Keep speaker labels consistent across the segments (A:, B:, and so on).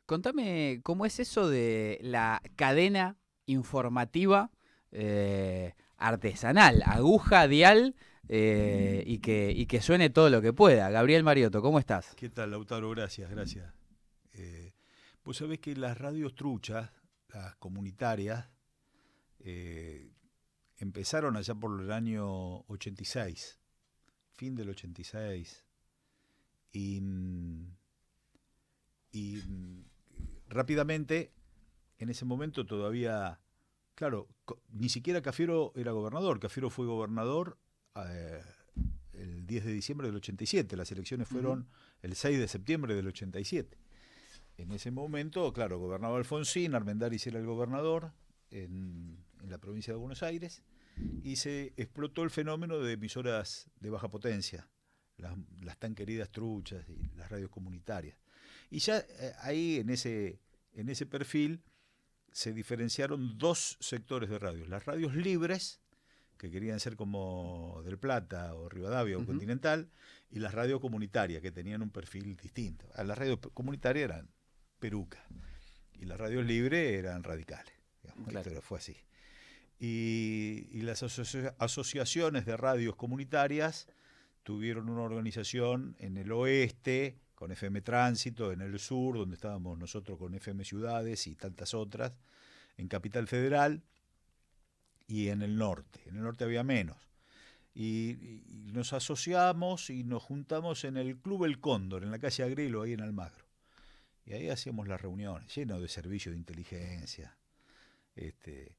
A: Contame cómo es eso de la cadena informativa artesanal, aguja, dial y que suene todo lo que pueda. Gabriel Mariotto, ¿cómo estás?
B: ¿Qué tal, Lautaro? Gracias, gracias. Eh, Vos sabés que las radios truchas, las comunitarias, eh, empezaron allá por el año 86, fin del 86, y, y rápidamente, en ese momento todavía, claro, ni siquiera Cafiero era gobernador. Cafiero fue gobernador eh, el 10 de diciembre del 87. Las elecciones
A: Ujú.
B: fueron el 6 de septiembre del 87. En ese momento, claro, gobernaba Alfonsín, Armendáriz era el gobernador en la provincia de Buenos Aires, y se explotó el fenómeno de emisoras de baja potencia, las tan queridas truchas y las radios comunitarias. Y ya ahí en ese perfil se diferenciaron dos sectores de radios: las radios libres, que querían ser como Del Plata o Rivadavia o
A: Ujú.
B: Continental, y las radios comunitarias, que tenían un perfil distinto. Las radios comunitarias eran peruca y las radios libres eran radicales. Digamos,
A: Claro.
B: esto fue así. Y las asociaciones de radios comunitarias tuvieron una organización en el oeste, con FM Tránsito, en el sur, donde estábamos nosotros con FM Ciudades y tantas otras, en Capital Federal y en el norte. En el norte había menos. Y nos asociamos y nos juntamos en el Club El Cóndor, en la calle Agrelo, ahí en Almagro. Y ahí hacíamos las reuniones, lleno de servicios de inteligencia. Este,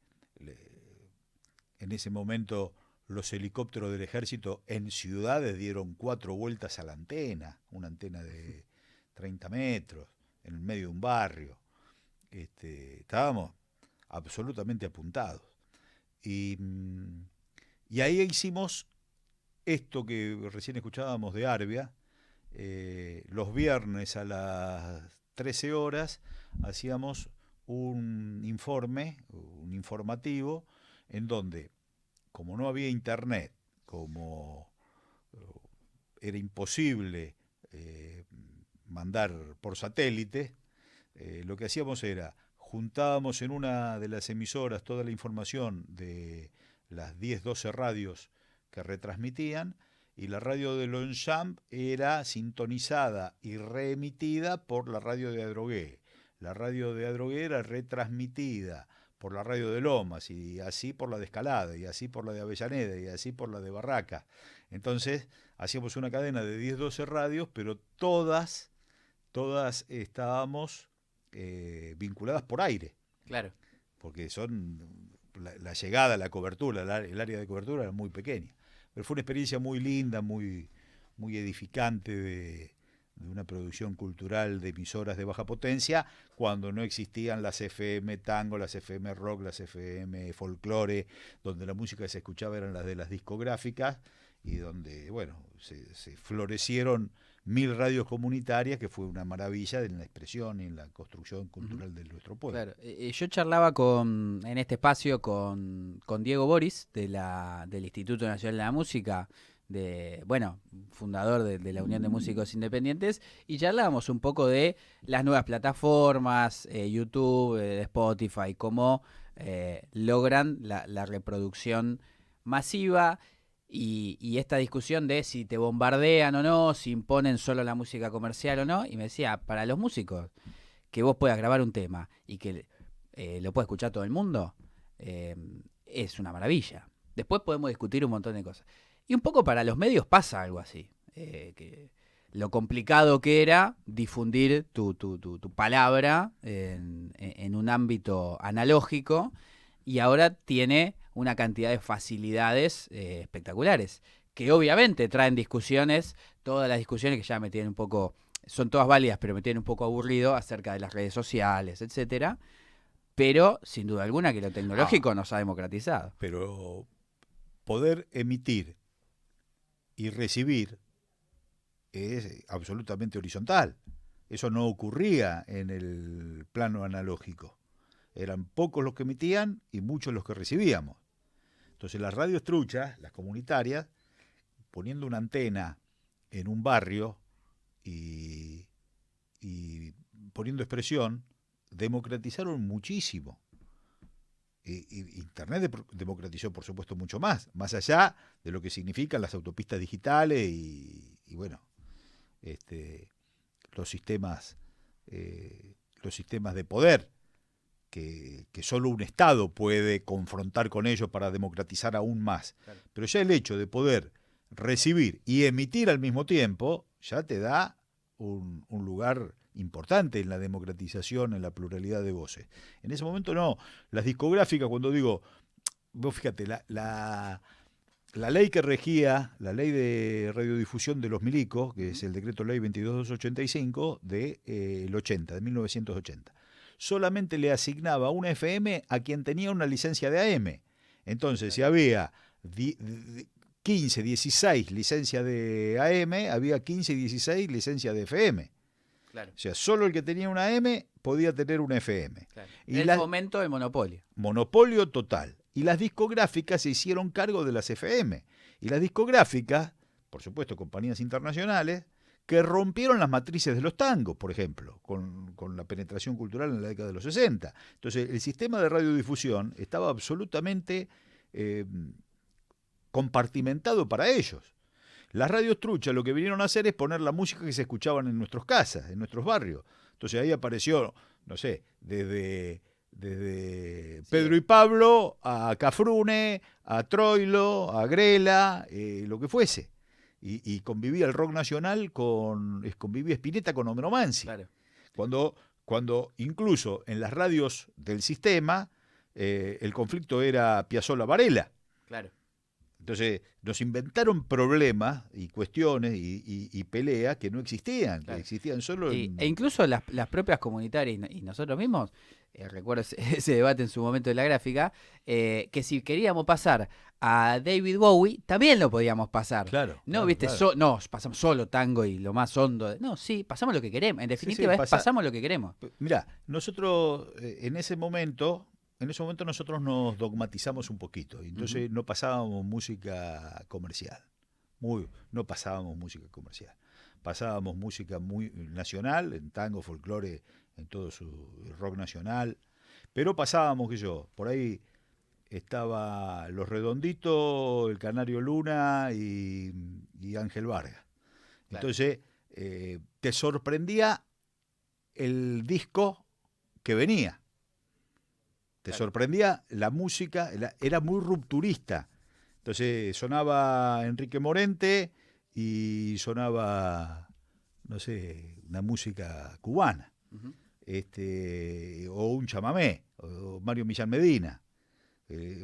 B: en ese momento los helicópteros del ejército en ciudades dieron 4 vueltas a la antena, una antena de 30 metros, en el medio de un barrio. Estábamos absolutamente apuntados. Y, y ahí hicimos esto que recién escuchábamos de Arbia. Los viernes a las 13 horas hacíamos un informativo, en donde, como no había internet, como era imposible mandar por satélite, lo que hacíamos era, juntábamos en una de las emisoras toda la información de las 10 12 radios que retransmitían, y la radio de Longchamp era sintonizada y reemitida por la radio de Adrogué. La radio de Adrogué era retransmitida por la radio de Lomas, y así por la de Escalada, y así por la de Avellaneda, y así por la de Barraca. Entonces hacíamos una cadena de 10 12 radios, pero todas estábamos vinculadas por aire,
A: Claro.
B: porque la llegada, la cobertura, el área de cobertura era muy pequeña. Pero fue una experiencia muy linda, muy edificante de una producción cultural de emisoras de baja potencia, cuando no existían las FM tango, las FM rock, las FM folclore, donde la música que se escuchaba eran las de las discográficas, y donde, bueno, se florecieron 1000 radios comunitarias, que fue una maravilla en la expresión y en la construcción
A: Ujú.
B: cultural de nuestro pueblo.
A: Claro. Yo charlaba en este espacio con Diego Boris del Instituto Nacional de la Música, bueno, fundador de la Unión de Músicos Independientes, y charlábamos un poco de las nuevas plataformas, YouTube, Spotify, cómo logran la reproducción masiva y esta discusión de si te bombardean o no, si imponen solo la música comercial o no, y me decía, para los músicos que vos puedas grabar un tema y que lo pueda escuchar todo el mundo, eh, es una maravilla. Después podemos discutir un montón de cosas. Y un poco para los medios pasa algo así. Que lo complicado que era difundir tu palabra en un ámbito analógico, y ahora tiene una cantidad de facilidades espectaculares, que obviamente traen discusiones, todas las discusiones que ya me tienen un poco, son todas válidas, pero me tienen un poco aburrido acerca de las redes sociales, etcétera. Pero sin duda alguna que lo
B: Ah,
A: tecnológico nos ha democratizado.
B: pero poder emitir y recibir es absolutamente horizontal. Eso no ocurría en el plano analógico. Eran pocos los que emitían y muchos los que recibíamos. Entonces las radios truchas, las comunitarias, poniendo una antena en un barrio y, y poniendo expresión, democratizaron muchísimo. Internet democratizó, por supuesto, mucho más allá de lo que significan las autopistas digitales y bueno, los sistemas de poder que solo un Estado puede confrontar con ellos para democratizar aún más. Claro. Pero ya el hecho de poder recibir y emitir al mismo tiempo ya te da un lugar importante en la democratización, en la pluralidad de voces. En ese momento no. Las discográficas, cuando digo, vos fíjate, la ley que regía, la ley de radiodifusión de los milicos, que es el decreto ley 22285 del 80, de 1980, solamente le asignaba una FM a quien tenía una licencia de AM. Entonces, si había 15, 16 licencias de AM, había 15 y 16 licencias de FM. Claro. O sea, solo el que tenía una AM podía tener una FM.
A: Claro. Y el fomento del monopolio.
B: Monopolio total. Y las discográficas se hicieron cargo de las FM. Y las discográficas, por supuesto, compañías internacionales, que rompieron las matrices de los tangos, por ejemplo, con la penetración cultural en la década de los 60. Entonces, el sistema de radiodifusión estaba absolutamente compartimentado para ellos. Las radios truchas lo que vinieron a hacer es poner la música que se escuchaban en nuestras casas, en nuestros barrios. Entonces ahí apareció, no sé, desde Pedro y Pablo a Cafrune, a Troilo, a Grela, lo que fuese. Y convivía el rock nacional convivía Spinetta con Homero Mansi. Claro. Cuando incluso en las radios del sistema el conflicto era Piazzolla Varela. Claro. Entonces nos inventaron problemas y cuestiones y peleas que no existían, claro, que existían solo en...
A: E incluso las propias comunitarias y nosotros mismos, recuerdo ese debate en su momento de la gráfica, que si queríamos pasar a David Bowie, también lo podíamos pasar. Claro. No, claro, viste, claro. No, pasamos solo tango y lo más hondo. No, sí, pasamos lo que queremos. En definitiva, pasamos lo que queremos.
B: Mirá, nosotros en ese momento nosotros nos dogmatizamos un poquito, entonces no pasábamos música comercial, pasábamos música muy nacional, en tango, folclore, en todo su rock nacional, pero pasábamos, por ahí estaba Los Redonditos, el Canario Luna y Ángel Vargas. Claro. Entonces te sorprendía el disco que venía. Te sorprendía la música, era muy rupturista. Entonces sonaba Enrique Morente y sonaba, no sé, una música cubana, o un chamamé, o Mario Millán Medina,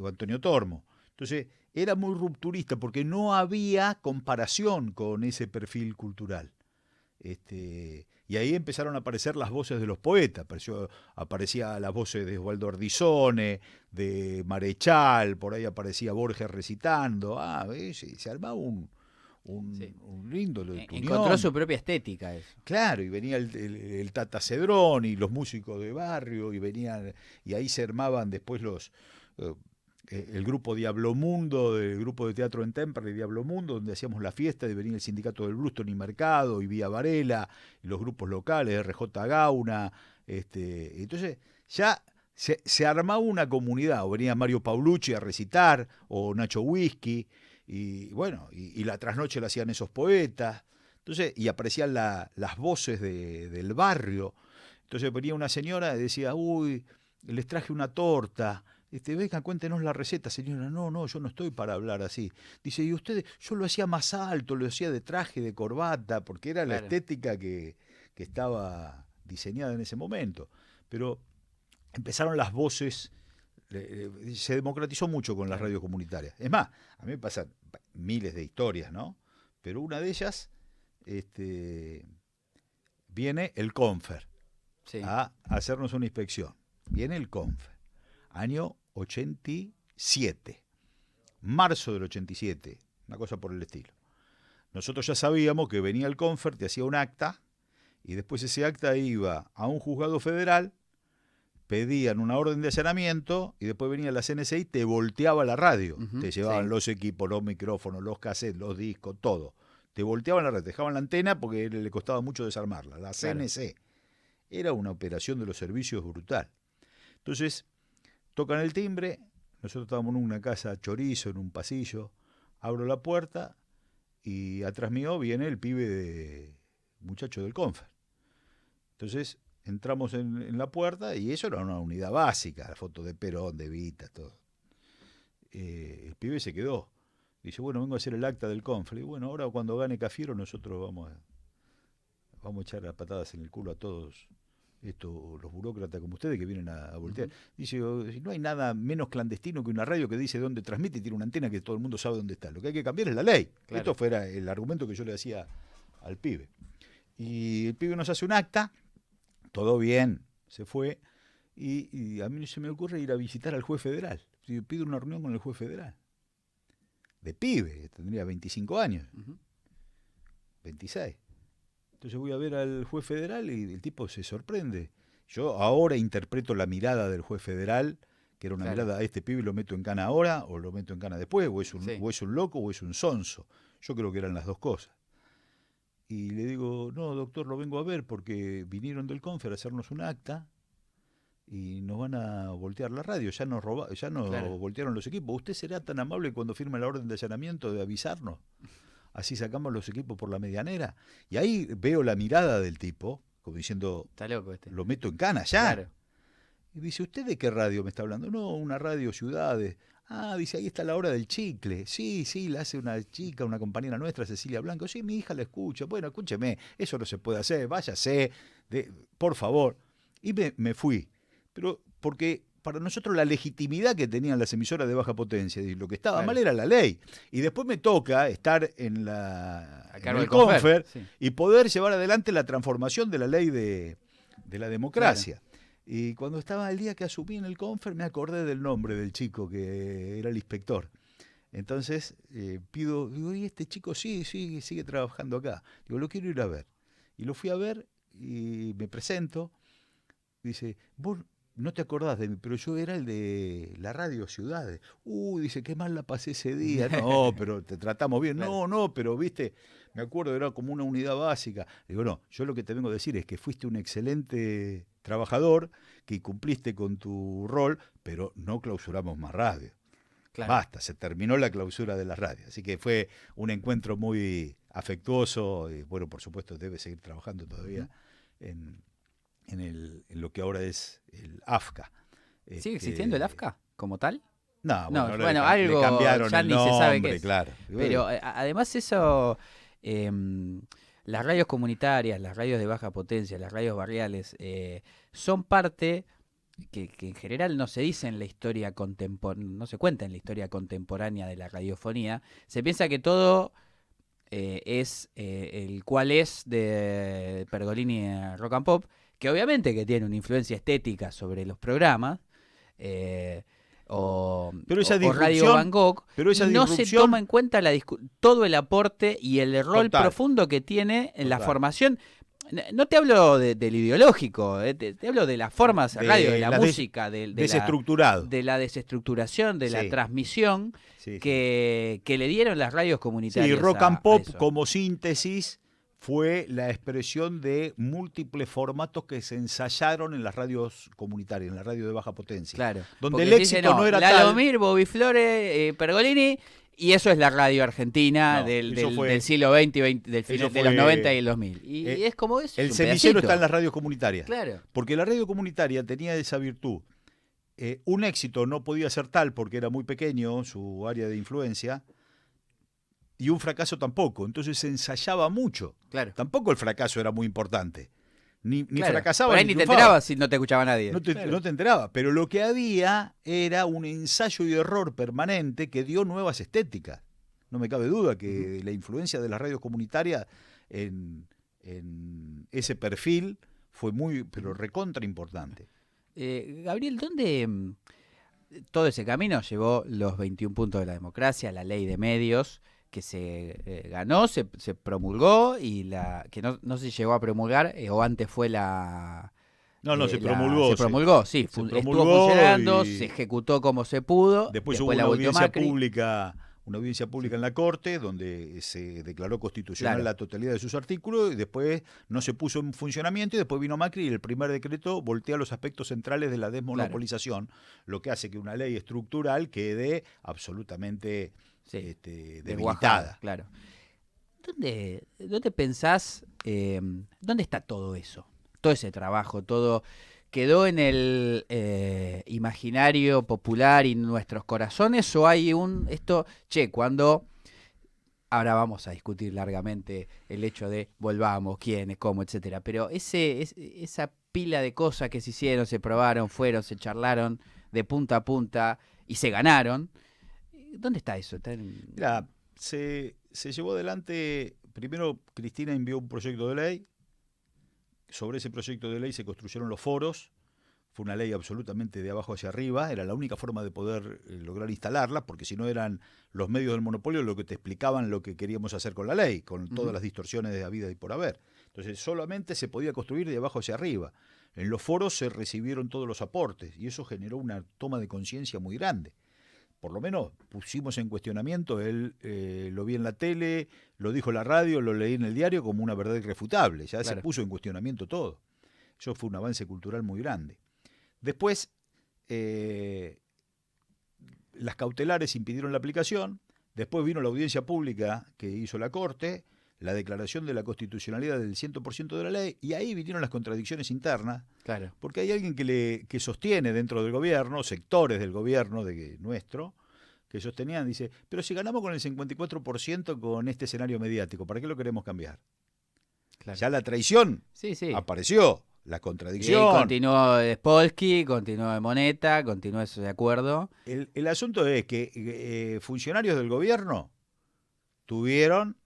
B: o Antonio Tormo. Entonces era muy rupturista porque no había comparación con ese perfil cultural. Y ahí empezaron a aparecer las voces de los poetas, aparecían las voces de Osvaldo Ardizone, de Marechal, por ahí aparecía Borges recitando, se armaba un lindo unión.
A: Encontró su propia estética eso.
B: Claro, y venía el Tata Cedrón y los músicos de barrio, y ahí se armaban después el grupo Diablo Mundo, del grupo de teatro en Temperley, Diablo Mundo, donde hacíamos la fiesta, y venía el sindicato del Bruston y Mercado, y Vía Varela, y los grupos locales, RJ Gauna, entonces ya se armaba una comunidad, o venía Mario Paulucci a recitar, o Nacho Whisky, y bueno, y la trasnoche la hacían esos poetas, entonces, y aparecían las voces del barrio, entonces venía una señora y decía, les traje una torta, venga, cuéntenos la receta, señora. No, yo no estoy para hablar así. Dice, y ustedes, yo lo hacía más alto, lo hacía de traje, de corbata, porque era la estética que estaba diseñada en ese momento. Pero empezaron las voces, se democratizó mucho con las radios comunitarias. Es más, a mí me pasan miles de historias, ¿no? Pero una de ellas, viene el Confer a hacernos una inspección. Viene el Confer. Año 87, marzo del 87, una cosa por el estilo. Nosotros ya sabíamos que venía el Confer, te hacía un acta, y después ese acta iba a un juzgado federal, pedían una orden de allanamiento, y después venía la CNC y te volteaba la radio. Te llevaban los equipos, los micrófonos, los cassettes, los discos, todo. Te volteaban la radio, te dejaban la antena porque le costaba mucho desarmarla, la CNC. Era una operación de los servicios brutal. Entonces, tocan el timbre, nosotros estábamos en una casa chorizo, en un pasillo, abro la puerta y atrás mío viene el muchacho del Confer. Entonces, entramos en la puerta y eso era una unidad básica, la foto de Perón, de Evita, todo. El pibe se quedó. Dice, bueno, vengo a hacer el acta del Confer. Y bueno, ahora cuando gane Cafiero nosotros vamos a echar las patadas en el culo a todos los burócratas como ustedes que vienen a voltear. Dice, no hay nada menos clandestino que una radio que dice dónde transmite y tiene una antena que todo el mundo sabe dónde está. Lo que hay que cambiar es la ley. Claro. Esto fuera el argumento que yo le hacía al pibe. Y el pibe nos hace un acta, todo bien, se fue, y a mí se me ocurre ir a visitar al juez federal. Pido una reunión con el juez federal. De pibe, tendría 25 años, 26. Entonces voy a ver al juez federal y el tipo se sorprende. Yo ahora interpreto la mirada del juez federal, que era una mirada, a este pibe lo meto en cana ahora o lo meto en cana después, o es un loco o es un sonso. Yo creo que eran las dos cosas. Y le digo, no, doctor, lo vengo a ver porque vinieron del Confer a hacernos un acta y nos van a voltear la radio, ya nos voltearon los equipos. ¿Usted será tan amable cuando firme la orden de allanamiento de avisarnos? Así sacamos los equipos por la medianera. Y ahí veo la mirada del tipo, como diciendo,
A: está loco este.
B: Lo meto en cana ya.
A: Claro.
B: Y dice, ¿usted de qué radio me está hablando? No, una radio Ciudades. Ah, dice, ahí está la hora del chicle. Sí, la hace una chica, una compañera nuestra, Cecilia Blanco. Sí, mi hija la escucha. Bueno, escúcheme, eso no se puede hacer, váyase, por favor. Y me fui. Pero porque para nosotros la legitimidad que tenían las emisoras de baja potencia, y lo que estaba mal era la ley. Y después me toca estar en el Confer y poder llevar adelante la transformación de la ley de la democracia. Claro. Y cuando estaba el día que asumí en el Confer, me acordé del nombre del chico que era el inspector. Entonces digo, ¿y este chico sigue trabajando acá? Digo, lo quiero ir a ver. Y lo fui a ver y me presento. Dice, vos no te acordás de mí, pero yo era el de la radio Ciudades. Dice, qué mal la pasé ese día. No, pero te tratamos bien. Claro. No, pero viste, me acuerdo, era como una unidad básica. Digo, no, yo lo que te vengo a decir es que fuiste un excelente trabajador, que cumpliste con tu rol, pero no clausuramos más radio. Claro. Basta, se terminó la clausura de la radio. Así que fue un encuentro muy afectuoso y bueno, por supuesto debe seguir trabajando todavía en lo que ahora es el AFCA.
A: ¿Sigue existiendo el AFCA como tal?
B: No,
A: bueno, algo
B: le cambiaron
A: ya
B: el
A: ni
B: nombre,
A: se sabe qué es.
B: Claro.
A: Pero además eso, las radios comunitarias, las radios de baja potencia, las radios barriales, son parte que en general no se dice en la historia no se cuenta en la historia contemporánea de la radiofonía. Se piensa que todo es el cual es de Pergolini Rock and Pop, que obviamente que tiene una influencia estética sobre los programas, o Radio Bangkok, no se toma en cuenta todo el aporte y el rol profundo que tiene en la formación. No te hablo del ideológico, te hablo de las formas de radio, de la música, de la desestructuración, de la transmisión que le dieron las radios comunitarias.
B: Sí, Rock and Pop como síntesis fue la expresión de múltiples formatos que se ensayaron en las radios comunitarias, en la radio de baja potencia.
A: Claro.
B: Donde el éxito no era tal.
A: Lalomir, Bobby Flores, Pergolini, y eso es la radio argentina del siglo XX, de los 90 y el 2000. Y es como eso.
B: El semillero está en las radios comunitarias.
A: Claro.
B: Porque la radio comunitaria tenía esa virtud. Un éxito no podía ser tal porque era muy pequeño su área de influencia, y un fracaso tampoco. Entonces se ensayaba mucho.
A: Claro.
B: Tampoco el fracaso era muy importante. Ni fracasaba
A: por ahí ni te enterabas si no te escuchaba nadie.
B: No te enterabas. Pero lo que había era un ensayo y error permanente que dio nuevas estéticas. No me cabe duda que la influencia de las radios comunitarias en ese perfil fue pero recontra importante.
A: Gabriel, ¿dónde todo ese camino llevó los 21 puntos de la democracia, la ley de medios, que se ganó, se promulgó y que no se llegó a promulgar, o antes fue la...
B: se promulgó.
A: Se promulgó, estuvo funcionando, se ejecutó como se pudo.
B: Después hubo una audiencia pública una audiencia pública en la Corte, donde se declaró constitucional
A: Claro.
B: la totalidad de sus artículos, y después no se puso en funcionamiento, y después vino Macri y el primer decreto voltea los aspectos centrales de la desmonopolización, lo que hace que una ley estructural quede absolutamente
A: Sí, desguajado,
B: debilitada.
A: claro. ¿Dónde pensás, dónde está todo eso? Todo ese trabajo, todo quedó en el imaginario popular y en nuestros corazones, o hay cuando ahora vamos a discutir largamente el hecho de volvamos, quiénes, cómo, etcétera, pero esa pila de cosas que se hicieron, se probaron, fueron, se charlaron de punta a punta y se ganaron, ¿dónde está eso?
B: Mira, se llevó adelante, primero Cristina envió un proyecto de ley, sobre ese proyecto de ley se construyeron los foros, fue una ley absolutamente de abajo hacia arriba, era la única forma de poder lograr instalarla, porque si no eran los medios del monopolio lo que te explicaban lo que queríamos hacer con la ley, con todas las distorsiones de la vida y por haber. Entonces solamente se podía construir de abajo hacia arriba. En los foros se recibieron todos los aportes y eso generó una toma de conciencia muy grande. Por lo menos pusimos en cuestionamiento, él lo vi en la tele, lo dijo en la radio, lo leí en el diario como una verdad irrefutable, ya se puso en cuestionamiento todo. Eso fue un avance cultural muy grande. Después, las cautelares impidieron la aplicación, después vino la audiencia pública que hizo la Corte, la declaración de la constitucionalidad del 100% de la ley, y ahí vinieron las contradicciones internas,
A: Claro.
B: porque hay alguien que sostiene dentro del gobierno, sectores del gobierno nuestro, que sostenían, dice, pero si ganamos con el 54% con este escenario mediático, ¿para qué lo queremos cambiar?
A: Claro.
B: Ya la traición apareció. La contradicción.
A: Y ahí continuó Spolsky, continuó Moneta, continuó eso de acuerdo.
B: El asunto es que funcionarios del gobierno tuvieron,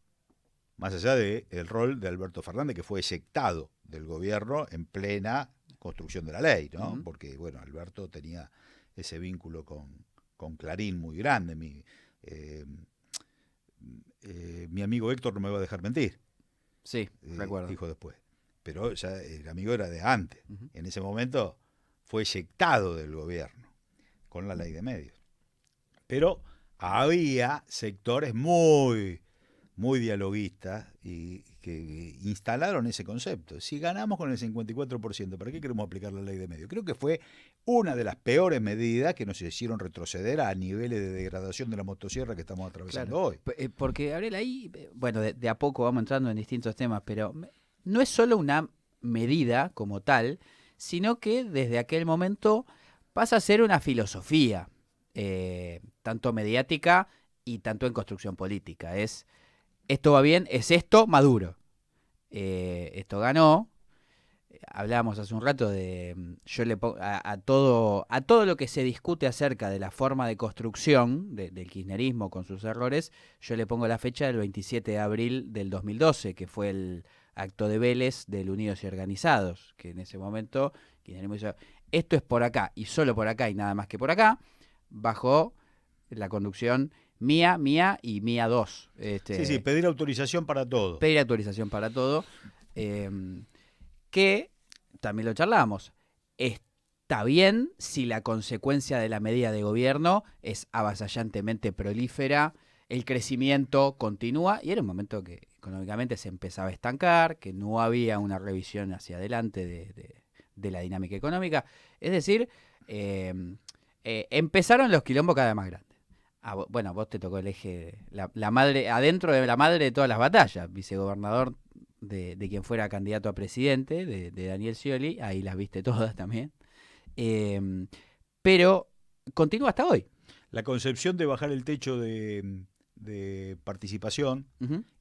B: más allá del rol de Alberto Fernández, que fue eyectado del gobierno en plena construcción de la ley, ¿no? Porque, bueno, Alberto tenía ese vínculo con Clarín muy grande. Mi amigo Héctor no me va a dejar mentir.
A: Sí, recuerdo.
B: Dijo después. Pero ya el amigo era de antes. En ese momento fue eyectado del gobierno con la ley de medios. Pero había sectores muy dialoguistas y que instalaron ese concepto. Si ganamos con el 54%, ¿para qué queremos aplicar la ley de medios? Creo que fue una de las peores medidas que nos hicieron retroceder a niveles de degradación de la motosierra que estamos atravesando hoy.
A: Porque, Gabriel, ahí, bueno, de a poco vamos entrando en distintos temas, pero no es solo una medida como tal, sino que desde aquel momento pasa a ser una filosofía, tanto mediática y tanto en construcción política. Esto va bien, es esto, Maduro. Esto ganó. Hablábamos hace un rato de, yo le pongo a todo lo que se discute acerca de la forma de construcción del kirchnerismo con sus errores, yo le pongo la fecha del 27 de abril del 2012, que fue el acto de Vélez del Unidos y Organizados, que en ese momento kirchnerismo hizo, esto es por acá y solo por acá y nada más que por acá, bajo la conducción mía y mía 2.
B: Sí, pedir autorización para todo.
A: Pedir autorización para todo. Que también lo charlábamos. Está bien si la consecuencia de la medida de gobierno es avasallantemente prolífera, el crecimiento continúa y era un momento que económicamente se empezaba a estancar, que no había una revisión hacia adelante de la dinámica económica. Es decir, empezaron los quilombos cada vez más grandes. Bueno, vos te tocó el eje, la madre, adentro de la madre de todas las batallas, vicegobernador de quien fuera candidato a presidente, de Daniel Scioli, ahí las viste todas también. Pero continúa hasta hoy.
B: La concepción de bajar el techo de participación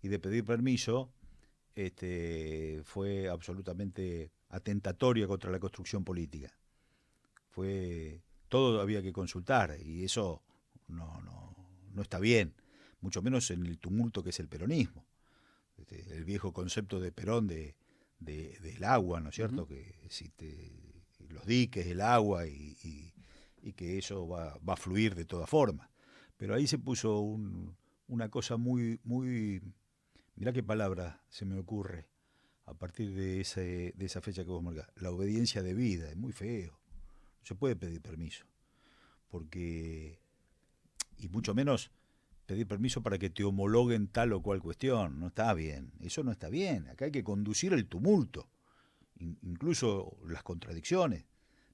B: y de pedir permiso fue absolutamente atentatoria contra la construcción política. Todo había que consultar y eso no está bien, mucho menos en el tumulto que es el peronismo. El viejo concepto de Perón del agua, ¿no es cierto? Que los diques, el agua y que eso va a fluir de todas formas. Pero ahí se puso una cosa muy, mirá qué palabra se me ocurre a partir de esa fecha que vos marcás, la obediencia debida, es muy feo. No se puede pedir permiso, porque, y mucho menos pedir permiso para que te homologuen tal o cual cuestión. No está bien, eso no está bien. Acá hay que conducir el tumulto, incluso las contradicciones,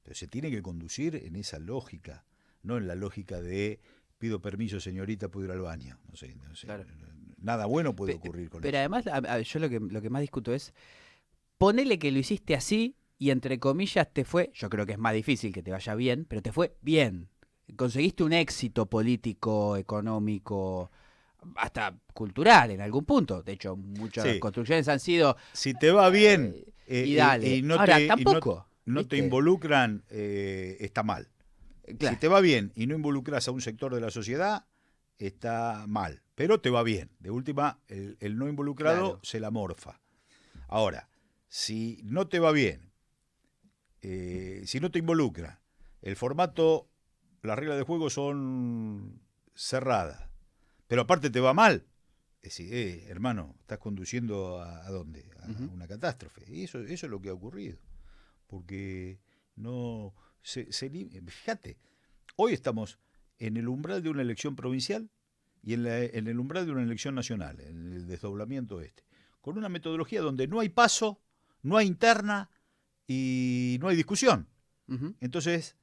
B: pero se tiene que conducir en esa lógica, no en la lógica de pido permiso, señorita, puedo ir al baño. No sé,
A: Claro.
B: nada bueno puede ocurrir con
A: Pero
B: eso.
A: además, yo lo que más discuto es, ponele que lo hiciste así y entre comillas te fue, yo creo que es más difícil que te vaya bien, pero te fue bien. Conseguiste un éxito político, económico, hasta cultural en algún punto. De hecho, muchas
B: Sí,
A: construcciones han sido
B: si te va bien
A: y dale.
B: y no
A: Ahora,
B: te,
A: tampoco,
B: no te
A: ¿viste?
B: involucran, está mal. Si
A: Claro,
B: te va bien y no involucras a un sector de la sociedad, está mal. Pero te va bien. De última, el no involucrado
A: claro.
B: se la morfa. Ahora, si no te va bien, si no te involucra, el formato, las reglas de juego son cerradas, pero aparte te va mal, es decir, hermano, estás conduciendo a dónde? A
A: Ujú.
B: una catástrofe. Y eso es lo que ha ocurrido. Porque no. Fíjate, hoy estamos en el umbral de una elección provincial y en el umbral de una elección nacional, en el desdoblamiento este, con una metodología donde no hay paso, no hay interna y no hay discusión.
A: Ujú.
B: Entonces,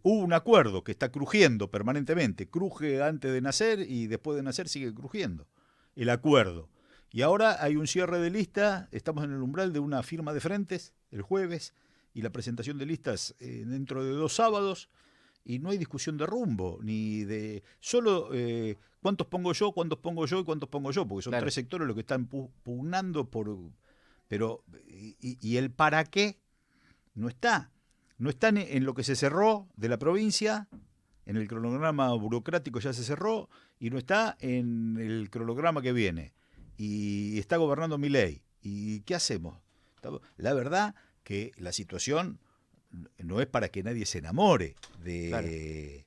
B: hubo un acuerdo que está crujiendo permanentemente, cruje antes de nacer y después de nacer sigue crujiendo. El acuerdo. Y ahora hay un cierre de lista, estamos en el umbral de una firma de frentes el jueves y la presentación de listas dentro de 2 sábados y no hay discusión de rumbo, ni de solo cuántos pongo yo, cuántos pongo yo y cuántos pongo yo, porque son
A: Claro.
B: 3 sectores los que están pugnando por... Pero, y el para qué no está. No está en lo que se cerró de la provincia, en el cronograma burocrático ya se cerró, y no está en el cronograma que viene. Y está gobernando Milei. ¿Y qué hacemos? La verdad que la situación no es para que nadie se enamore
A: Claro.
B: de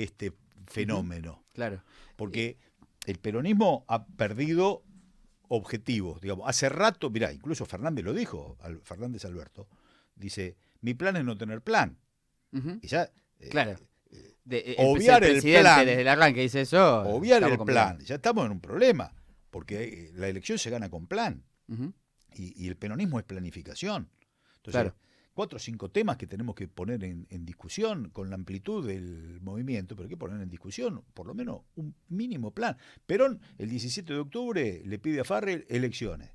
B: este
A: Ujú.
B: fenómeno.
A: Claro. Eh,
B: Porque el peronismo ha perdido objetivos. Digamos, hace rato, mirá, incluso Fernández lo dijo, Fernández Alberto, dice, mi plan es no tener plan.
A: Ujú.
B: Y ya,
A: Claro. Si el
B: obviar el
A: presidente desde
B: plan,
A: el arranque dice eso,
B: obviar
A: estamos
B: el
A: complicados.
B: plan, ya estamos en un problema, porque la elección se gana con plan,
A: Ujú.
B: y el peronismo es planificación. Entonces,
A: Claro.
B: 4 o 5 temas que tenemos que poner en discusión con la amplitud del movimiento, pero hay que poner en discusión por lo menos un mínimo plan. Perón, el 17 de octubre, le pide a Farrell elecciones.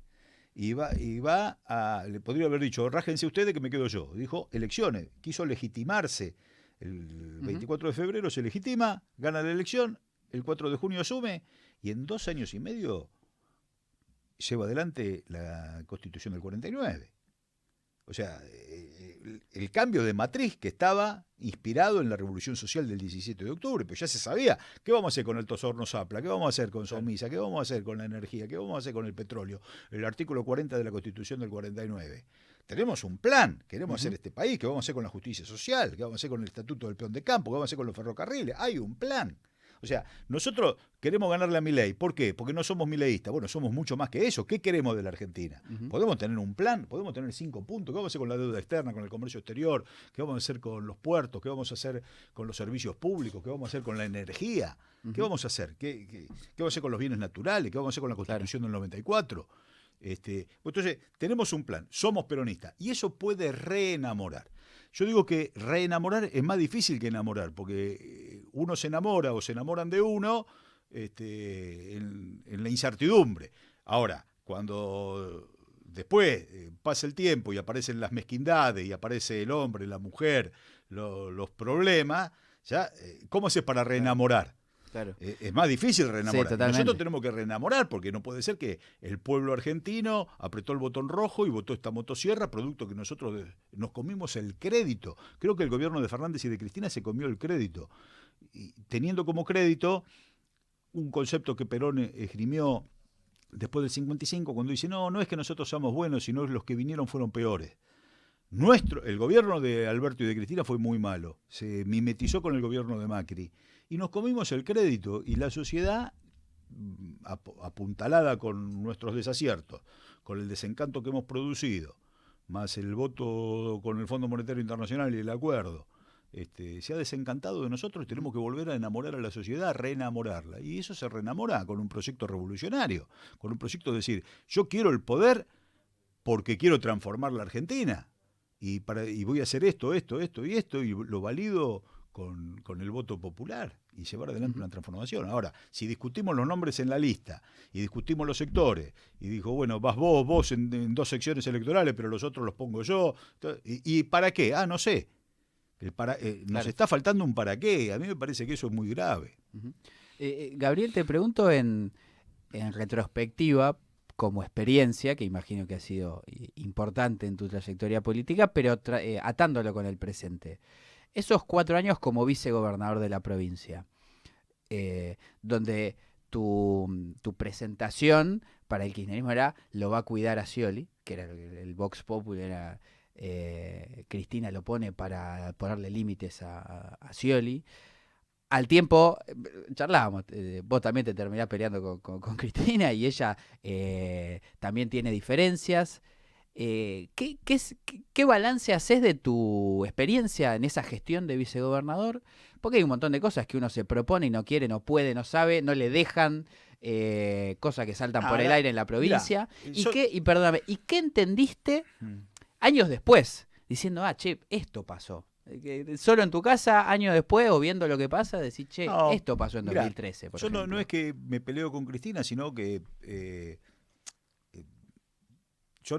B: Le podría haber dicho, rájense ustedes que me quedo yo. Dijo elecciones, quiso legitimarse. El
A: Ujú.
B: 24 de febrero se legitima, gana la elección, el 4 de junio asume, y en 2 años y medio lleva adelante la Constitución del 49. O sea, el cambio de matriz que estaba inspirado en la Revolución Social del 17 de octubre, pues ya se sabía qué vamos a hacer con el Tosorno Zapla, qué vamos a hacer con
A: Claro.
B: Somisa, qué vamos a hacer con la energía, qué vamos a hacer con el petróleo, el artículo 40 de la Constitución del 49. Tenemos un plan, queremos hacer
A: Ujú.
B: este país, qué vamos a hacer con la justicia social, qué vamos a hacer con el estatuto del peón de campo, qué vamos a hacer con los ferrocarriles, hay un plan. O sea, nosotros queremos ganarle a Milei. ¿Por qué? Porque no somos mileístas. Bueno, somos mucho más que eso. ¿Qué queremos de la Argentina?
A: Ujú.
B: Podemos tener un plan, podemos tener 5 puntos. ¿Qué vamos a hacer con la deuda externa, con el comercio exterior? ¿Qué vamos a hacer con los puertos? ¿Qué vamos a hacer con los servicios públicos? ¿Qué vamos a hacer con la energía? ¿Qué
A: Ujú.
B: vamos a hacer? ¿Qué vamos a hacer con los bienes naturales? ¿Qué vamos a hacer con la
A: Claro.
B: Constitución del 94? Entonces, tenemos un plan, somos peronistas, y eso puede reenamorar. Yo digo que reenamorar es más difícil que enamorar, porque uno se enamora o se enamoran de uno en la incertidumbre. Ahora, cuando después pasa el tiempo y aparecen las mezquindades y aparece el hombre, la mujer, los problemas, ya, ¿cómo haces para
A: Claro.
B: reenamorar?
A: Claro.
B: Es más difícil
A: Sí,
B: reenamorar. Y nosotros
A: totalmente.
B: tenemos que reenamorar, porque no puede ser que el pueblo argentino apretó el botón rojo y votó esta motosierra, producto que nosotros nos comimos el crédito. Creo que el gobierno de Fernández y de Cristina se comió el crédito. Y teniendo como crédito un concepto que Perón esgrimió después del 55, cuando dice, no, no es que nosotros seamos buenos, sino los que vinieron fueron peores. El gobierno de Alberto y de Cristina fue muy malo, se mimetizó con el gobierno de Macri y nos comimos el crédito, y la sociedad, apuntalada con nuestros desaciertos, con el desencanto que hemos producido, más el voto con el Fondo Monetario Internacional y el acuerdo, se ha desencantado de nosotros y tenemos que volver a enamorar a la sociedad, a reenamorarla. Y eso se reenamora con un proyecto revolucionario, con un proyecto de decir, yo quiero el poder porque quiero transformar la Argentina. Y voy a hacer esto, y lo valido con el voto popular y llevar adelante una transformación. Ahora, si discutimos los nombres en la lista y discutimos los sectores, y dijo, bueno, vas vos en 2 secciones electorales, pero los otros los pongo yo, ¿y para qué? No sé. Nos está faltando un para qué. A mí me parece que eso es muy grave.
A: Gabriel, te pregunto en retrospectiva, como experiencia, que imagino que ha sido importante en tu trayectoria política, pero atándolo con el presente. Esos 4 años como vicegobernador de la provincia, donde tu presentación para el kirchnerismo era lo va a cuidar a Scioli, que era el Vox Populi, era Cristina lo pone para ponerle límites a Scioli. Al tiempo, charlábamos, vos también te terminás peleando con Cristina y ella también tiene diferencias. ¿Qué balance haces de tu experiencia en esa gestión de vicegobernador? Porque hay un montón de cosas que uno se propone y no quiere, no puede, no sabe, no le dejan, cosas que saltan por el aire en la provincia.
B: Mirá,
A: Perdóname, ¿y qué entendiste años después? Diciendo, che, esto pasó. Solo en tu casa, años después, o viendo lo que pasa, decís, che, esto pasó en 2013, por ejemplo.
B: No es que me peleo con Cristina, sino que yo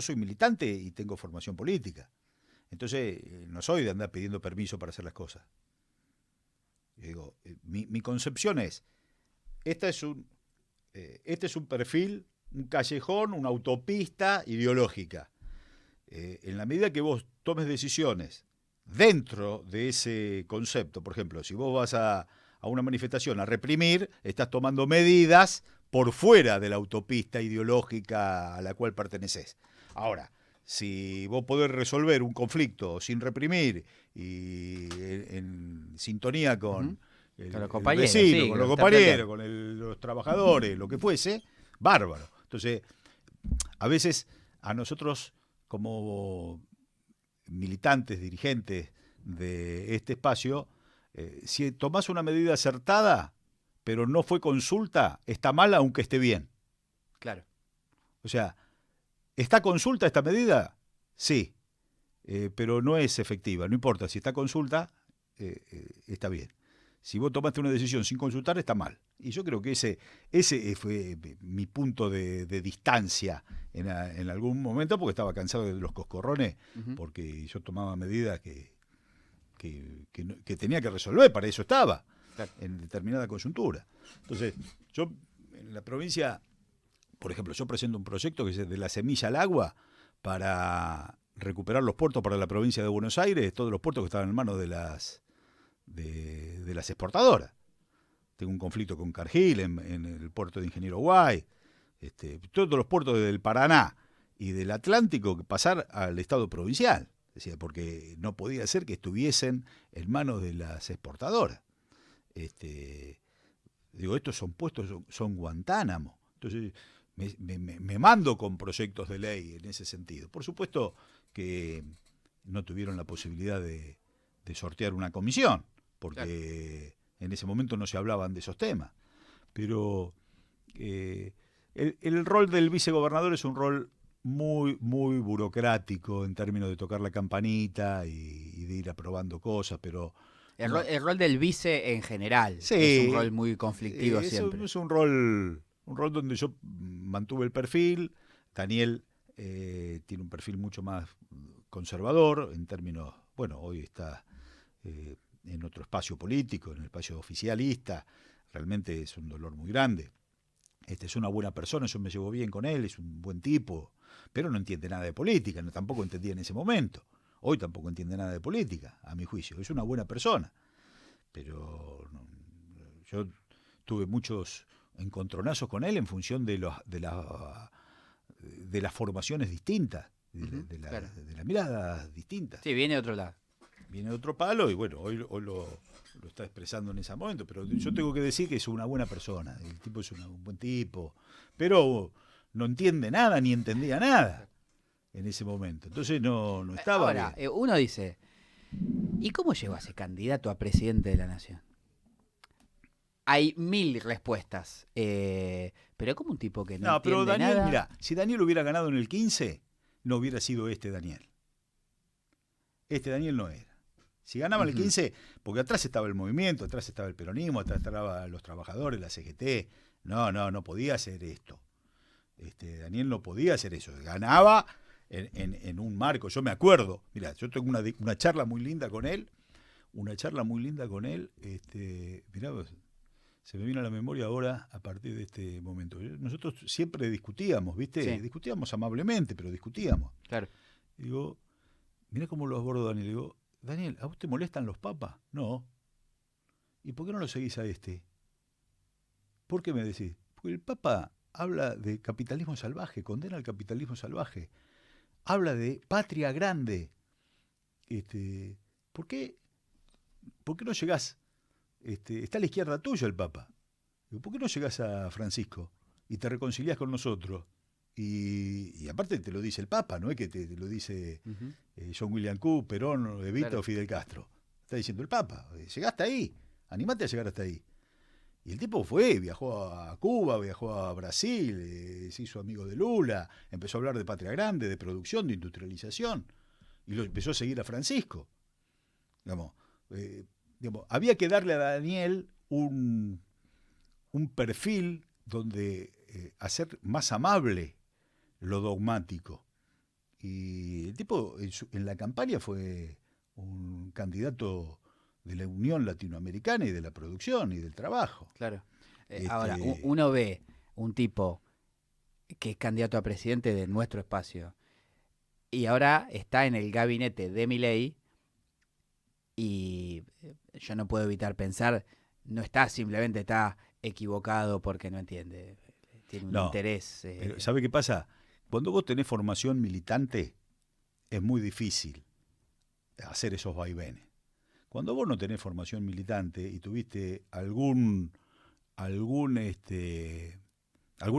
B: soy militante y tengo formación política. Entonces, no soy de andar pidiendo permiso para hacer las cosas. Yo digo, mi concepción es, este es un perfil, un callejón, una autopista ideológica. En la medida que vos tomes decisiones dentro de ese concepto, por ejemplo, si vos vas a una manifestación a reprimir, estás tomando medidas por fuera de la autopista ideológica a la cual perteneces. Ahora, si vos podés resolver un conflicto sin reprimir y en sintonía con el vecino, con los compañeros, con los trabajadores, lo que fuese, bárbaro. Entonces, a veces a nosotros como militantes, dirigentes de este espacio, si tomás una medida acertada, pero no fue consulta, está mal aunque esté bien.
A: Claro.
B: O sea, ¿está consulta esta medida? Sí, pero no es efectiva. No importa, si está consulta, está bien. Si vos tomaste una decisión sin consultar, está mal. Y yo creo que ese fue mi punto de distancia en algún momento, porque estaba cansado de los coscorrones, porque yo tomaba medidas que tenía que resolver, para eso estaba, claro, en determinada coyuntura. Entonces, yo en la provincia, por ejemplo, yo presento un proyecto que es de la semilla al agua para recuperar los puertos para la provincia de Buenos Aires, todos los puertos que estaban en manos de las exportadoras. Tengo un conflicto con Cargill en el puerto de Ingeniero Guay, todos los puertos del Paraná y del Atlántico que pasar al Estado provincial, decía, porque no podía ser que estuviesen en manos de las exportadoras. Digo, estos son puestos, son Guantánamo. Entonces me mando con proyectos de ley en ese sentido. Por supuesto que no tuvieron la posibilidad de sortear una comisión, porque en ese momento no se hablaban de esos temas. Pero el rol del vicegobernador es un rol muy, muy burocrático en términos de tocar la campanita y de ir aprobando cosas, pero...
A: El rol del vice en general,
B: sí,
A: es un rol muy conflictivo siempre.
B: Es un rol donde yo mantuve el perfil. Daniel tiene un perfil mucho más conservador en términos, bueno, hoy está en otro espacio político, en el espacio oficialista, realmente es un dolor muy grande. Es una buena persona, yo me llevo bien con él, es un buen tipo, pero no entiende nada de política, tampoco entendía en ese momento. Hoy tampoco entiende nada de política, a mi juicio. Es una buena persona, pero yo tuve muchos encontronazos con él en función de las formaciones distintas, de las miradas distintas.
A: Sí, viene de otro lado.
B: Viene de otro palo y bueno, hoy lo está expresando en ese momento, pero yo tengo que decir que es una buena persona, el tipo es un buen tipo, pero no entiende nada ni entendía nada en ese momento, entonces no estaba
A: ahora,
B: bien.
A: Uno dice, ¿Y cómo llegó a ser candidato a presidente de la nación? Hay mil respuestas, pero como un tipo que no
B: No, pero
A: entiende
B: Daniel,
A: nada.
B: mira, si Daniel hubiera ganado en el 15, no hubiera sido este Daniel. Este Daniel no era. Si ganaba en el
A: Ujú,
B: 15, porque atrás estaba el movimiento, atrás estaba el peronismo, atrás estaban los trabajadores, la CGT. No podía hacer esto. Daniel no podía hacer eso. Ganaba en un marco. Yo me acuerdo, mira, yo tengo una charla muy linda con él. Una charla muy linda con él. Mirá, se me vino a la memoria ahora a partir de este momento. Nosotros siempre discutíamos, ¿viste?
A: sí,
B: Discutíamos amablemente, pero discutíamos.
A: claro.
B: Y digo, mirá cómo lo abordo Daniel. Digo, Daniel, ¿a vos te molestan los papas? No. ¿Y por qué no lo seguís a este? ¿Por qué me decís? Porque el papa habla de capitalismo salvaje, condena el capitalismo salvaje, habla de patria grande. Este, ¿por qué, por qué no llegás? Está a la izquierda tuya el papa. Digo, ¿por qué no llegás a Francisco y te reconciliás con nosotros? Y aparte te lo dice el Papa, no es que te lo dice
A: Ujú,
B: John William Q, Perón, Evita
A: claro.
B: o Fidel Castro. Está diciendo el Papa, llegaste ahí, animate a llegar hasta ahí. Y el tipo fue, viajó a Cuba, viajó a Brasil, se hizo amigo de Lula, empezó a hablar de patria grande, de producción, de industrialización, y lo empezó a seguir a Francisco. Digamos, había que darle a Daniel un perfil donde hacer más amable lo dogmático. Y el tipo en la campaña fue un candidato de la Unión Latinoamericana y de la producción y del trabajo.
A: Claro. Ahora,
B: Este,
A: uno ve un tipo que es candidato a presidente de nuestro espacio y ahora está en el gabinete de Milei y yo no puedo evitar pensar, no está simplemente está equivocado porque no entiende, tiene un
B: no,
A: interés.
B: pero ¿sabe qué pasa? Cuando vos tenés formación militante, es muy difícil hacer esos vaivenes. Cuando vos no tenés formación militante y tuviste algún alguna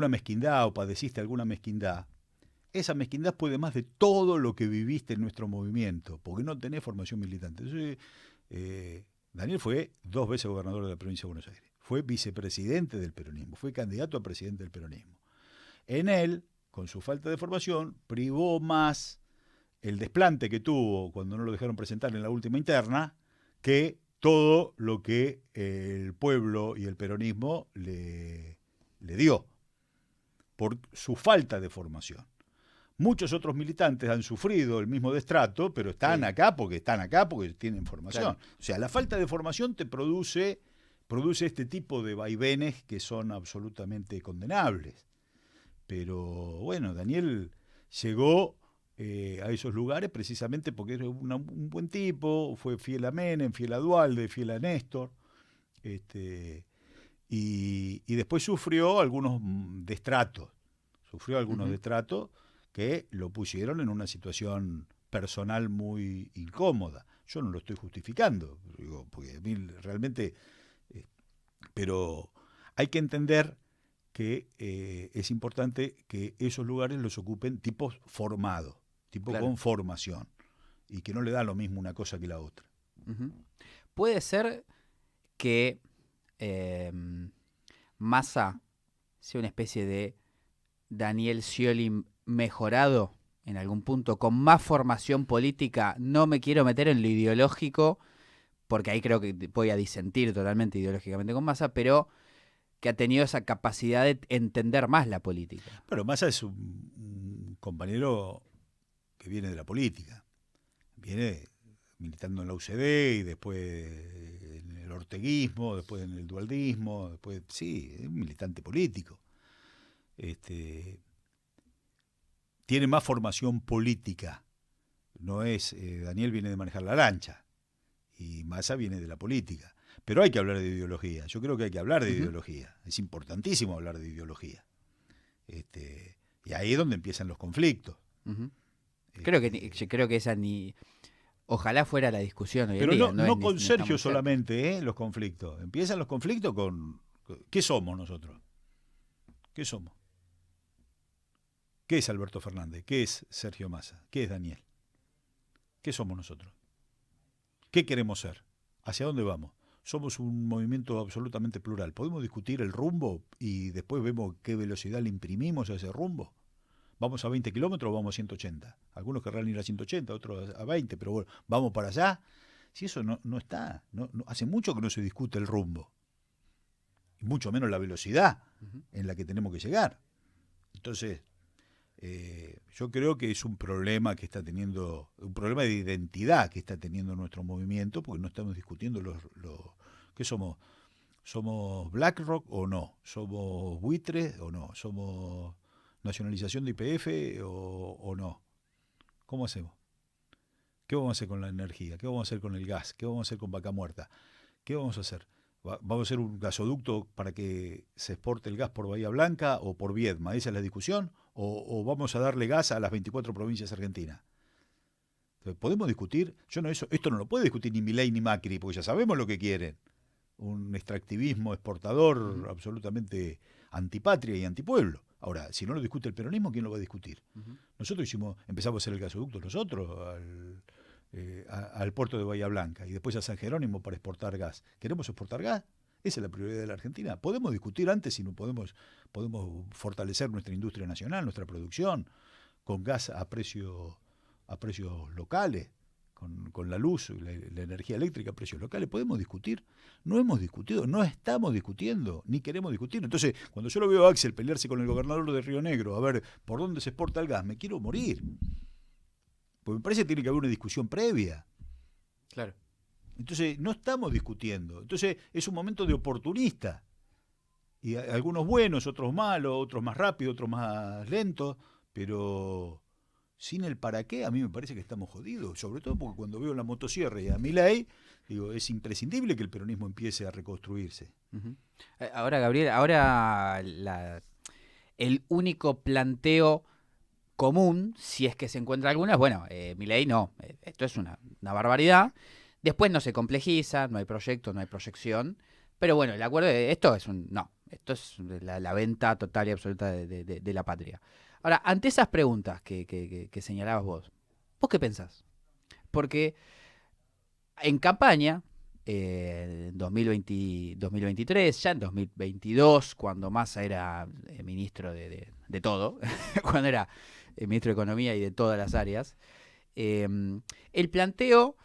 B: mezquindad o padeciste alguna mezquindad, esa mezquindad puede más de todo lo que viviste en nuestro movimiento, porque no tenés formación militante. Entonces, Daniel fue 2 veces gobernador de la provincia de Buenos Aires, fue vicepresidente del peronismo, fue candidato a presidente del peronismo. En él, con su falta de formación, privó más el desplante que tuvo cuando no lo dejaron presentar en la última interna que todo lo que el pueblo y el peronismo le dio por su falta de formación. Muchos otros militantes han sufrido el mismo destrato, pero
A: Sí,
B: están acá porque tienen formación.
A: claro.
B: O sea, la falta de formación te produce este tipo de vaivenes que son absolutamente condenables. Pero bueno, Daniel llegó a esos lugares precisamente porque era un buen tipo, fue fiel a Menem, fiel a Dualde, fiel a Néstor. Este, y después sufrió algunos destratos. Sufrió algunos
A: Ujú.
B: destratos que lo pusieron en una situación personal muy incómoda. Yo no lo estoy justificando, digo, porque a mí realmente, eh, pero hay que entender que es importante que esos lugares los ocupen tipos formados, tipo
A: Claro.
B: con formación, y que no le da lo mismo una cosa que la otra.
A: Ujú. Puede ser que eh, Massa sea una especie de Daniel Scioli mejorado en algún punto, con más formación política. No me quiero meter en lo ideológico, porque ahí creo que voy a disentir totalmente ideológicamente con Massa, pero que ha tenido esa capacidad de entender más la política.
B: Pero Massa es un compañero que viene de la política, viene militando en la UCD y después en el orteguismo, después en el dualdismo, después, sí, es un militante político. Este, tiene más formación política. No es, Daniel viene de manejar la lancha y Massa viene de la política. Pero hay que hablar de ideología. Yo creo que hay que hablar de
A: Ujú,
B: ideología. Es importantísimo hablar de ideología. Y ahí es donde empiezan los conflictos.
A: ujú.
B: Este,
A: Creo que esa ni. Ojalá fuera la discusión hoy en
B: pero
A: día,
B: no con
A: no está
B: Sergio
A: muy cerca.
B: solamente, los conflictos. Empiezan los conflictos con. ¿Qué somos nosotros? ¿Qué somos? ¿Qué es Alberto Fernández? ¿Qué es Sergio Massa? ¿Qué es Daniel? ¿Qué somos nosotros? ¿Qué queremos ser? ¿Hacia dónde vamos? Somos un movimiento absolutamente plural. ¿Podemos discutir el rumbo y después vemos qué velocidad le imprimimos a ese rumbo? ¿Vamos a 20 kilómetros o vamos a 180? Algunos querrán ir a 180, otros a 20, pero bueno, ¿vamos para allá? Si eso no está, hace mucho que no se discute el rumbo, y mucho menos la velocidad en la que tenemos que llegar. Entonces, yo creo que es un problema que está teniendo, un problema de identidad que está teniendo nuestro movimiento, porque no estamos discutiendo ¿qué somos? ¿Somos BlackRock o no? ¿Somos buitres o no? ¿Somos nacionalización de YPF o no? ¿Cómo hacemos? ¿Qué vamos a hacer con la energía? ¿Qué vamos a hacer con el gas? ¿Qué vamos a hacer con Vaca Muerta? ¿Qué vamos a hacer? ¿Vamos a hacer un gasoducto para que se exporte el gas por Bahía Blanca o por Viedma? ¿Esa es la discusión? ¿O vamos a darle gas a las 24 provincias argentinas? Entonces, ¿podemos discutir? Esto no lo puede discutir ni Milei ni Macri, porque ya sabemos lo que quieren. Un extractivismo exportador absolutamente antipatria y antipueblo. Ahora, si no lo discute el peronismo, ¿quién lo va a discutir? Nosotros empezamos a hacer el gasoducto nosotros al puerto de Bahía Blanca y después a San Jerónimo para exportar gas. ¿Queremos exportar gas? Esa es la prioridad de la Argentina. Podemos discutir antes si no podemos fortalecer nuestra industria nacional, nuestra producción, con gas a precios locales, con la luz, la energía eléctrica a precios locales. Podemos discutir. No hemos discutido, no estamos discutiendo, ni queremos discutir. Entonces, cuando yo lo veo a Axel pelearse con el gobernador de Río Negro, a ver por dónde se exporta el gas, me quiero morir. Porque me parece que tiene que haber una discusión previa.
A: Claro.
B: Entonces, no estamos discutiendo. Entonces, es un momento de oportunista. Y algunos buenos, otros malos, otros más rápidos, otros más lentos, pero sin el para qué, a mí me parece que estamos jodidos. Sobre todo porque cuando veo la motosierra y a Milei, digo, es imprescindible que el peronismo empiece a reconstruirse.
A: Ahora, Gabriel, el único planteo común, si es que se encuentra alguna, bueno, Milei no, esto es una barbaridad. Después no se complejiza, no hay proyecto, no hay proyección, pero bueno, el acuerdo de esto es esto es la venta total y absoluta de la patria. Ahora, ante esas preguntas que señalabas ¿vos qué pensás? Porque en campaña, en 2023, ya en 2022, cuando Massa era ministro de todo, cuando era ministro de Economía y de todas las áreas, el planteo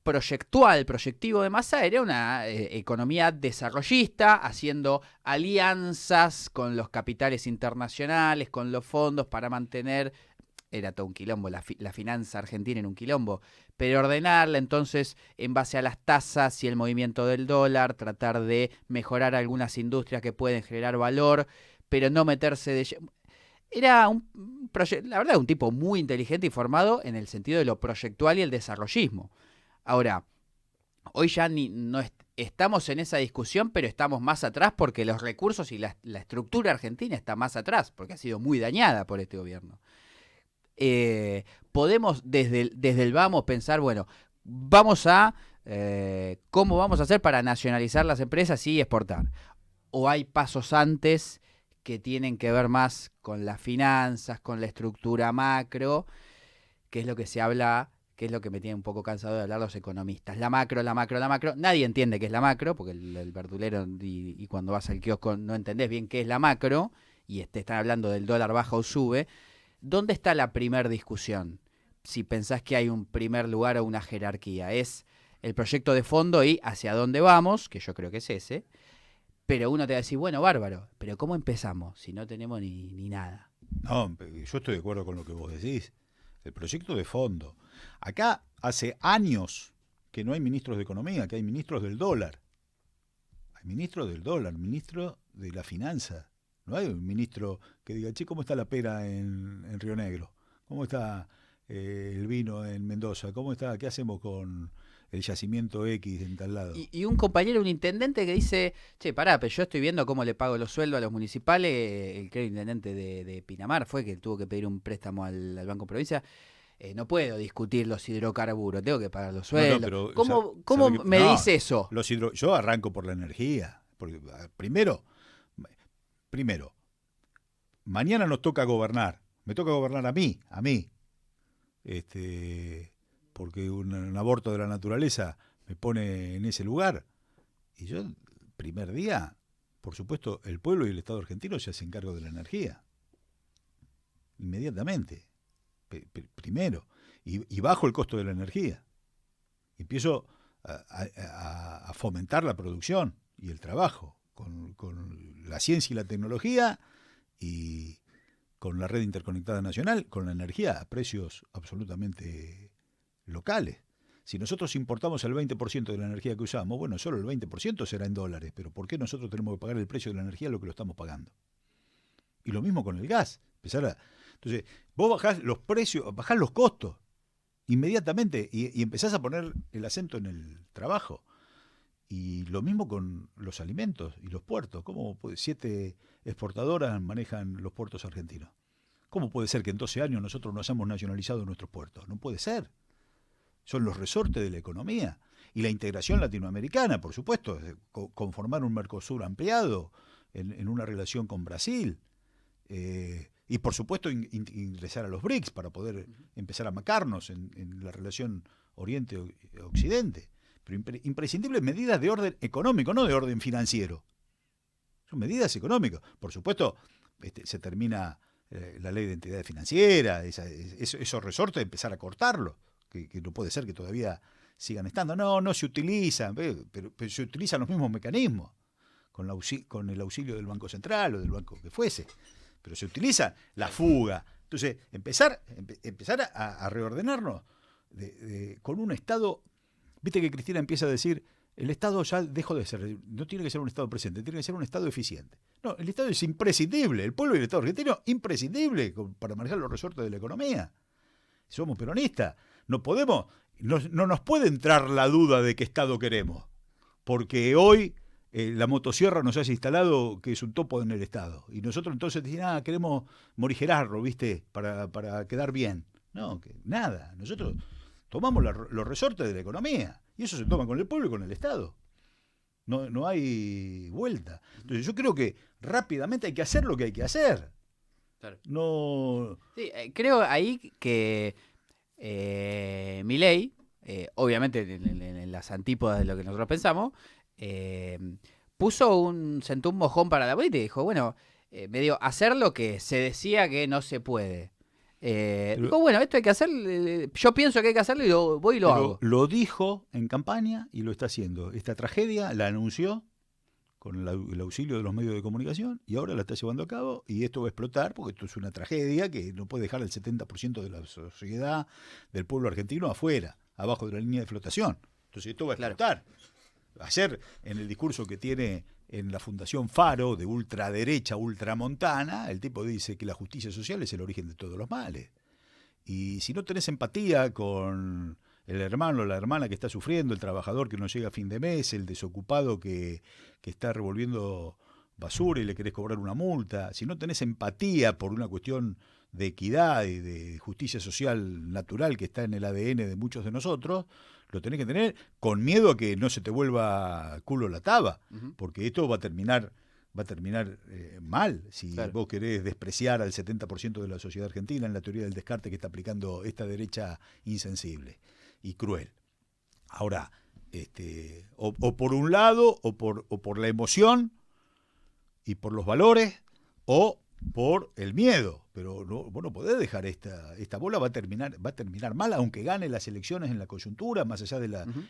A: proyectivo de Massa era una economía desarrollista, haciendo alianzas con los capitales internacionales, con los fondos para mantener, era todo un quilombo, la finanza argentina era un quilombo, pero ordenarla entonces en base a las tasas y el movimiento del dólar, tratar de mejorar algunas industrias que pueden generar valor, pero no meterse de... Era la verdad, un tipo muy inteligente y formado en el sentido de lo proyectual y el desarrollismo. Ahora, hoy ya no estamos en esa discusión, pero estamos más atrás porque los recursos y la estructura argentina está más atrás, porque ha sido muy dañada por este gobierno. Podemos desde el vamos pensar, bueno, ¿cómo vamos a hacer para nacionalizar las empresas y exportar? ¿O hay pasos antes que tienen que ver más con las finanzas, con la estructura macro, que es lo que se habla, que es lo que me tiene un poco cansado de hablar los economistas? La macro. Nadie entiende qué es la macro, porque el verdulero y cuando vas al kiosco no entendés bien qué es la macro, y te están hablando del dólar baja o sube. ¿Dónde está la primer discusión? Si pensás que hay un primer lugar o una jerarquía. Es el proyecto de fondo y hacia dónde vamos, que yo creo que es ese. Pero uno te va a decir, bueno, bárbaro, pero ¿cómo empezamos si no tenemos ni nada?
B: No, yo estoy de acuerdo con lo que vos decís. El proyecto de fondo. Acá hace años que no hay ministros de economía, que hay ministros del dólar. Hay ministros del dólar, ministro de la finanza. No hay un ministro que diga, che, ¿cómo está la pera en Río Negro? ¿Cómo está el vino en Mendoza? ¿Cómo está? ¿Qué hacemos con el yacimiento X en tal lado?
A: Y un compañero, un intendente que dice, che, pará, pero yo estoy viendo cómo le pago los sueldos a los municipales. El creo intendente de Pinamar fue que tuvo que pedir un préstamo al Banco Provincia. No puedo discutir los hidrocarburos, tengo que pagar los sueldos. No, pero, ¿Cómo me dice eso?
B: Yo arranco por la energía. Porque, primero, mañana nos toca gobernar. Me toca gobernar a mí. porque un aborto de la naturaleza me pone en ese lugar. Y yo, primer día, por supuesto, el pueblo y el Estado argentino se hacen cargo de la energía. Inmediatamente. Primero. Y bajo el costo de la energía. Empiezo a fomentar la producción y el trabajo con la ciencia y la tecnología y con la red interconectada nacional, con la energía a precios absolutamente locales. Si nosotros importamos el 20% de la energía que usamos, bueno, solo el 20% será en dólares, pero ¿por qué nosotros tenemos que pagar el precio de la energía lo que lo estamos pagando? Y lo mismo con el gas. Entonces, vos bajás los precios, bajás los costos inmediatamente y empezás a poner el acento en el trabajo. Y lo mismo con los alimentos y los puertos. ¿Cómo 7 exportadoras manejan los puertos argentinos? ¿Cómo puede ser que en 12 años nosotros no hayamos nacionalizado nuestros puertos? No puede ser. Son los resortes de la economía. Y la integración latinoamericana, por supuesto, conformar un Mercosur ampliado en una relación con Brasil. Y por supuesto ingresar a los BRICS para poder empezar a macarnos en la relación Oriente-Occidente. Pero imprescindibles medidas de orden económico, no de orden financiero. Son medidas económicas. Por supuesto, se termina la ley de entidades financieras, esos resortes, empezar a cortarlos, que no puede ser que todavía sigan estando. No se utilizan, pero se utilizan los mismos mecanismos, con el auxilio del Banco Central o del banco que fuese. Pero se utiliza la fuga. Entonces, empezar a reordenarnos con un Estado. Viste que Cristina empieza a decir, el Estado ya dejó de ser, no tiene que ser un Estado presente, tiene que ser un Estado eficiente. No, el Estado es imprescindible, el pueblo y el Estado argentino, imprescindible para manejar los resortes de la economía. Somos peronistas, no nos puede entrar la duda de qué Estado queremos, porque hoy la motosierra nos has instalado que es un topo en el Estado, y nosotros entonces decimos, queremos morigerarlo, ¿viste? Para quedar bien. No, nada, nosotros tomamos los resortes de la economía, y eso se toma con el pueblo y con el Estado. No hay vuelta. Entonces yo creo que rápidamente hay que hacer lo que hay que hacer.
A: Claro.
B: No.
A: Sí, creo ahí que Milei, obviamente en las antípodas de lo que nosotros pensamos, sentó un mojón para la política y dijo, bueno, medio hacer lo que se decía que no se puede. Digo, bueno, esto hay que hacer, yo pienso que hay que hacerlo y voy y lo hago.
B: Lo dijo en campaña y lo está haciendo. Esta tragedia la anunció con el auxilio de los medios de comunicación y ahora la está llevando a cabo y esto va a explotar porque esto es una tragedia que no puede dejar el 70% de la sociedad, del pueblo argentino afuera, abajo de la línea de flotación. Entonces esto va a explotar. Ayer, en el discurso que tiene en la Fundación Faro, de ultraderecha, ultramontana, el tipo dice que la justicia social es el origen de todos los males. Y si no tenés empatía con el hermano o la hermana que está sufriendo, el trabajador que no llega a fin de mes, el desocupado que está revolviendo basura y le querés cobrar una multa, si no tenés empatía por una cuestión de equidad y de justicia social natural que está en el ADN de muchos de nosotros, lo tenés que tener con miedo a que no se te vuelva culo la taba, porque esto va a terminar mal si vos querés despreciar al 70% de la sociedad argentina en la teoría del descarte que está aplicando esta derecha insensible y cruel. Ahora, o por un lado, o por la emoción y por los valores, o por el miedo, pero vos no podés dejar esta bola, va a terminar mal, aunque gane las elecciones en la coyuntura, más allá de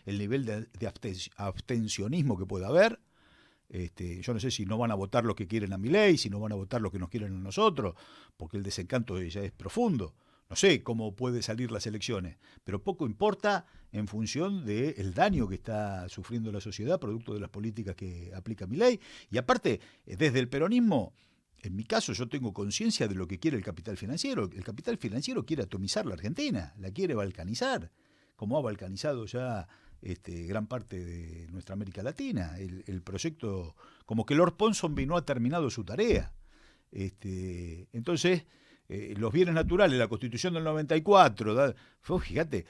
B: el nivel de abstencionismo que pueda haber. Yo no sé si no van a votar los que quieren a Milei, si no van a votar los que nos quieren a nosotros, porque el desencanto ya es profundo. No sé cómo puede salir las elecciones, pero poco importa en función del daño que está sufriendo la sociedad producto de las políticas que aplica Milei. Y aparte, desde el peronismo, en mi caso yo tengo conciencia de lo que quiere el capital financiero. El capital financiero quiere atomizar la Argentina, la quiere balcanizar, como ha balcanizado ya gran parte de nuestra América Latina. El proyecto, como que Lord Ponsonby no ha terminado su tarea. Entonces, los bienes naturales, la Constitución del 94, fíjate,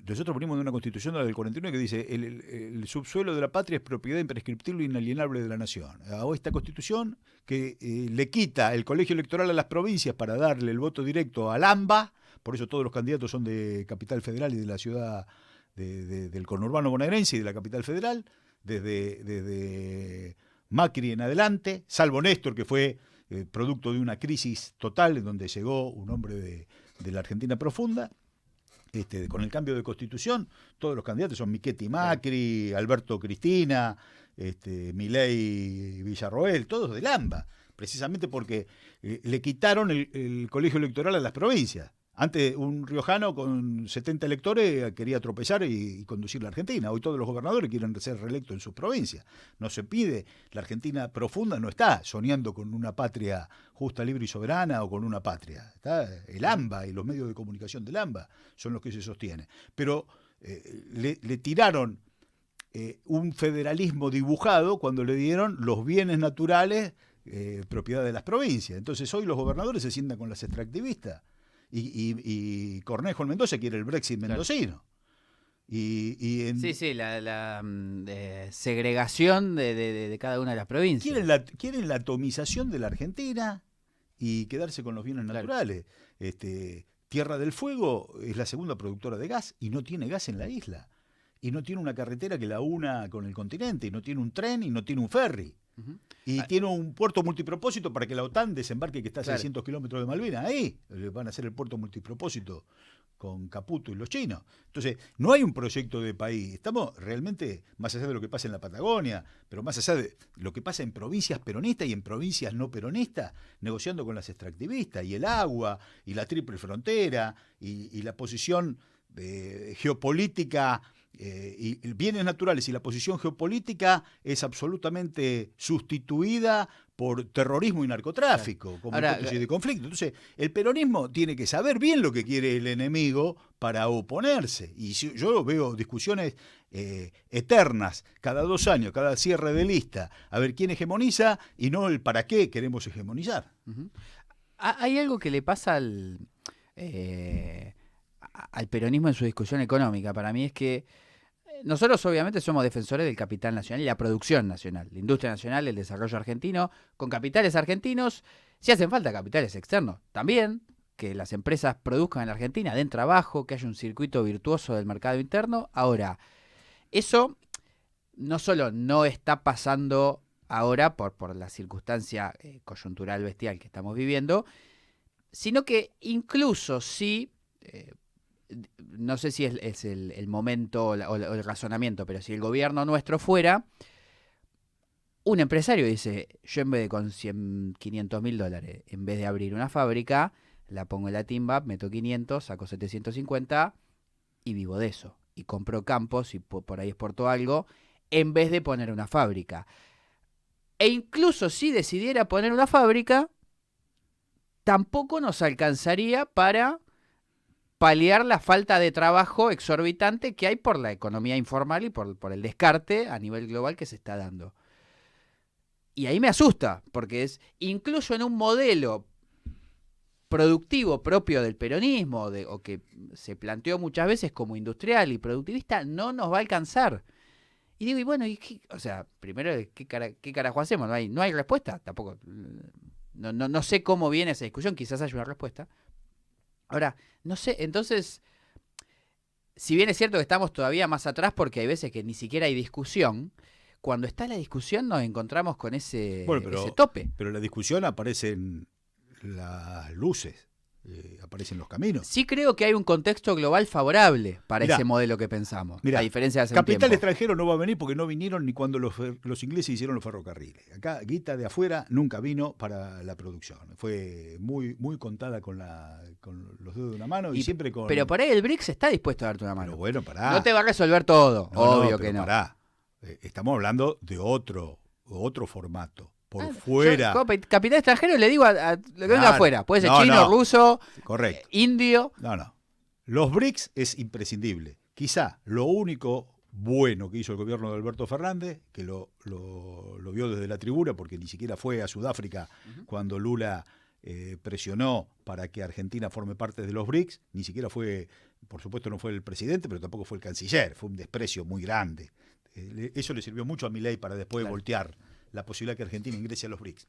B: Nosotros venimos de una constitución, la del 49, que dice el subsuelo de la patria es propiedad imprescriptible e inalienable de la nación. A esta constitución que le quita el colegio electoral a las provincias para darle el voto directo al AMBA, por eso todos los candidatos son de Capital Federal y de la ciudad del conurbano bonaerense y de la Capital Federal, desde Macri en adelante, salvo Néstor, que fue producto de una crisis total en donde llegó un hombre de la Argentina profunda. Con el cambio de constitución, todos los candidatos son Michetti Macri, Alberto Cristina, Milei Villarroel, todos del AMBA, precisamente porque le quitaron el colegio electoral a las provincias. Antes un riojano con 70 electores quería tropezar y conducir la Argentina. Hoy todos los gobernadores quieren ser reelectos en sus provincias. No se pide, la Argentina profunda no está soñando con una patria justa, libre y soberana o con una patria. Está el AMBA y los medios de comunicación del AMBA son los que se sostienen. Pero le tiraron un federalismo dibujado cuando le dieron los bienes naturales propiedad de las provincias. Entonces hoy los gobernadores se sientan con las extractivistas. Y Cornejo en Mendoza quiere el Brexit mendocino.
A: Claro. Sí, la segregación de cada una de las provincias.
B: Quieren la atomización de la Argentina y quedarse con los bienes naturales. Tierra del Fuego es la segunda productora de gas y no tiene gas en la isla. Y no tiene una carretera que la una con el continente, y no tiene un tren y no tiene un ferry. Uh-huh. Y tiene un puerto multipropósito para que la OTAN desembarque, que está a 600 kilómetros de Malvinas. Ahí van a hacer el puerto multipropósito con Caputo y los chinos. Entonces, no hay un proyecto de país. Estamos realmente, más allá de lo que pasa en la Patagonia, pero más allá de lo que pasa en provincias peronistas y en provincias no peronistas, negociando con las extractivistas, y el agua, y la triple frontera, y la posición geopolítica, y bienes naturales y la posición geopolítica es absolutamente sustituida por terrorismo y narcotráfico, como hipótesis de conflicto. Entonces, el peronismo tiene que saber bien lo que quiere el enemigo para oponerse. Y yo veo discusiones eternas, cada 2 años, cada cierre de lista, a ver quién hegemoniza y no el para qué queremos hegemonizar.
A: Uh-huh. Hay algo que le pasa al peronismo en su discusión económica. Para mí es que nosotros obviamente somos defensores del capital nacional y la producción nacional, la industria nacional, el desarrollo argentino, con capitales argentinos. Si hacen falta capitales externos, también que las empresas produzcan en la Argentina, den trabajo, que haya un circuito virtuoso del mercado interno. Ahora, eso no solo no está pasando ahora por la circunstancia coyuntural bestial que estamos viviendo, sino que incluso si... no sé si es el momento o el razonamiento, pero si el gobierno nuestro fuera, un empresario dice, yo en vez de con $500.000, en vez de abrir una fábrica, la pongo en la timba, meto 500, saco 750 y vivo de eso. Y compro campos y por ahí exporto algo, en vez de poner una fábrica. E incluso si decidiera poner una fábrica, tampoco nos alcanzaría para paliar la falta de trabajo exorbitante que hay por la economía informal y por el descarte a nivel global que se está dando. Y ahí me asusta, porque es incluso en un modelo productivo propio del peronismo, o que se planteó muchas veces como industrial y productivista, no nos va a alcanzar. Y digo, y bueno, o sea, primero, ¿qué carajo hacemos? No hay respuesta, tampoco. No sé cómo viene esa discusión, quizás haya una respuesta. Ahora, no sé, entonces, si bien es cierto que estamos todavía más atrás porque hay veces que ni siquiera hay discusión, cuando está la discusión nos encontramos con ese tope.
B: Pero la discusión aparece en las luces, aparecen los caminos.
A: Sí creo que hay un contexto global favorable para ese modelo que pensamos, a diferencia de hace
B: capital
A: un tiempo.
B: Extranjero no va a venir porque no vinieron ni cuando los ingleses hicieron los ferrocarriles. Acá guita de afuera nunca vino para la producción. Fue muy, muy contada con los dedos de una mano y siempre con...
A: Pero por ahí el BRICS está dispuesto a darte una mano.
B: Pero bueno, pará.
A: No te va a resolver todo, obvio que no.
B: Pará. Estamos hablando de otro formato. Por fuera.
A: Yo, capital extranjero le digo a lo que venga afuera. Puede ser chino, ruso,
B: correcto.
A: Indio.
B: No. Los BRICS es imprescindible. Quizá lo único bueno que hizo el gobierno de Alberto Fernández, que lo vio desde la tribuna, porque ni siquiera fue a Sudáfrica cuando Lula presionó para que Argentina forme parte de los BRICS, ni siquiera fue, por supuesto no fue el presidente, pero tampoco fue el canciller, fue un desprecio muy grande. Eso le sirvió mucho a Milei para después voltear la posibilidad que Argentina ingrese a los BRICS.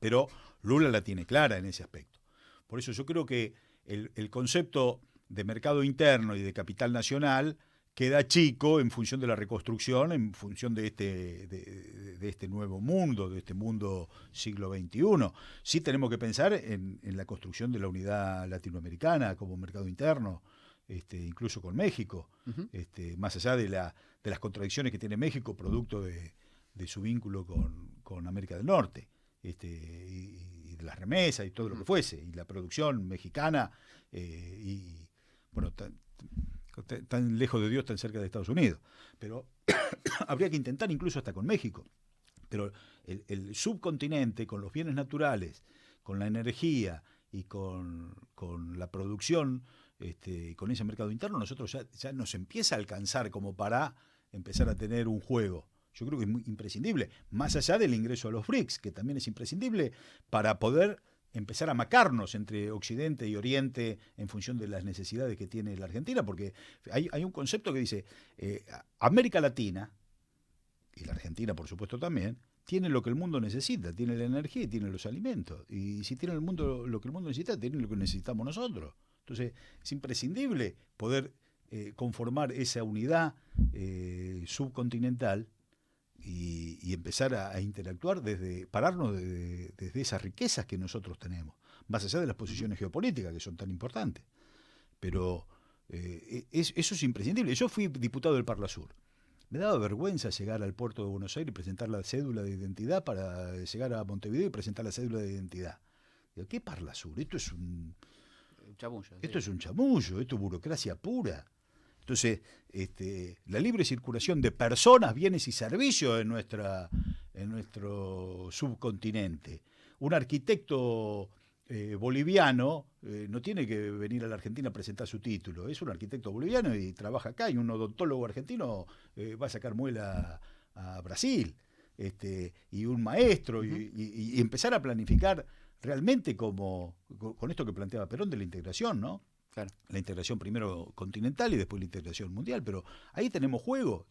B: Pero Lula la tiene clara en ese aspecto. Por eso yo creo que el concepto de mercado interno y de capital nacional queda chico en función de la reconstrucción, en función de este nuevo mundo, de este mundo siglo XXI. Sí tenemos que pensar en la construcción de la unidad latinoamericana como mercado interno, incluso con México, más allá de las contradicciones que tiene México, producto de su vínculo con América del Norte, y de las remesas y todo lo que fuese, y la producción mexicana, y bueno, tan lejos de Dios, tan cerca de Estados Unidos. Pero habría que intentar incluso hasta con México. Pero el subcontinente, con los bienes naturales, con la energía y con la producción, con ese mercado interno, nosotros ya nos empieza a alcanzar como para empezar a tener un juego. Yo creo que es muy imprescindible, más allá del ingreso a los BRICS, que también es imprescindible para poder empezar a macarnos entre Occidente y Oriente en función de las necesidades que tiene la Argentina, porque hay un concepto que dice, América Latina, y la Argentina por supuesto también, tiene lo que el mundo necesita, tiene la energía y tiene los alimentos. Y si tiene el mundo lo que el mundo necesita, tiene lo que necesitamos nosotros. Entonces es imprescindible poder conformar esa unidad subcontinental y empezar a interactuar pararnos desde esas riquezas que nosotros tenemos, más allá de las posiciones geopolíticas que son tan importantes. Pero eso es imprescindible. Yo fui diputado del Parlasur. Me daba vergüenza llegar al puerto de Buenos Aires y presentar la cédula de identidad para llegar a Montevideo y presentar la cédula de identidad. Digo, ¿qué Parlasur? Esto es un chamullo. Esto es un chamullo, esto es burocracia pura. Entonces, la libre circulación de personas, bienes y servicios en nuestro subcontinente. Un arquitecto boliviano no tiene que venir a la Argentina a presentar su título. Es un arquitecto boliviano y trabaja acá, y un odontólogo argentino va a sacar muela a Brasil. Y un maestro, y empezar a planificar realmente con esto que planteaba Perón de la integración, ¿no? Claro. La integración primero continental y después la integración mundial, pero ahí tenemos juego.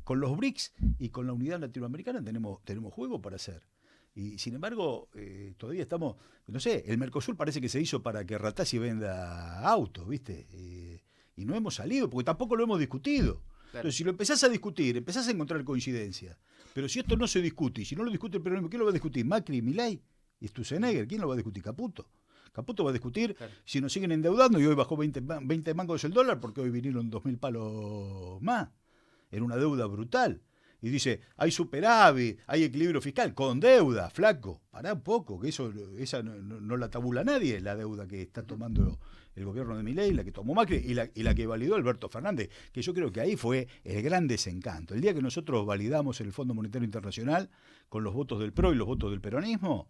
B: Con los BRICS y con la unidad latinoamericana tenemos juego para hacer. Y sin embargo, todavía estamos, no sé, el Mercosur parece que se hizo para que Ratazzi venda autos, ¿viste? Y no hemos salido, porque tampoco lo hemos discutido. Claro. Entonces, si lo empezás a discutir, empezás a encontrar coincidencias. Pero si esto no se discute, y si no lo discute el peronismo, ¿quién lo va a discutir? ¿Macri, Milei y Sturzenegger? ¿Quién lo va a discutir? Caputo. Caputo va a discutir si nos siguen endeudando, y hoy bajó 20 mangos el dólar porque hoy vinieron 2.000 palos más. Era una deuda brutal. Y dice, hay superávit, hay equilibrio fiscal, con deuda, flaco. Pará un poco, que esa no la tabula nadie, la deuda que está tomando el gobierno de Milei, la que tomó Macri y la que validó Alberto Fernández, que yo creo que ahí fue el gran desencanto. El día que nosotros validamos el Fondo Monetario Internacional con los votos del PRO y los votos del peronismo,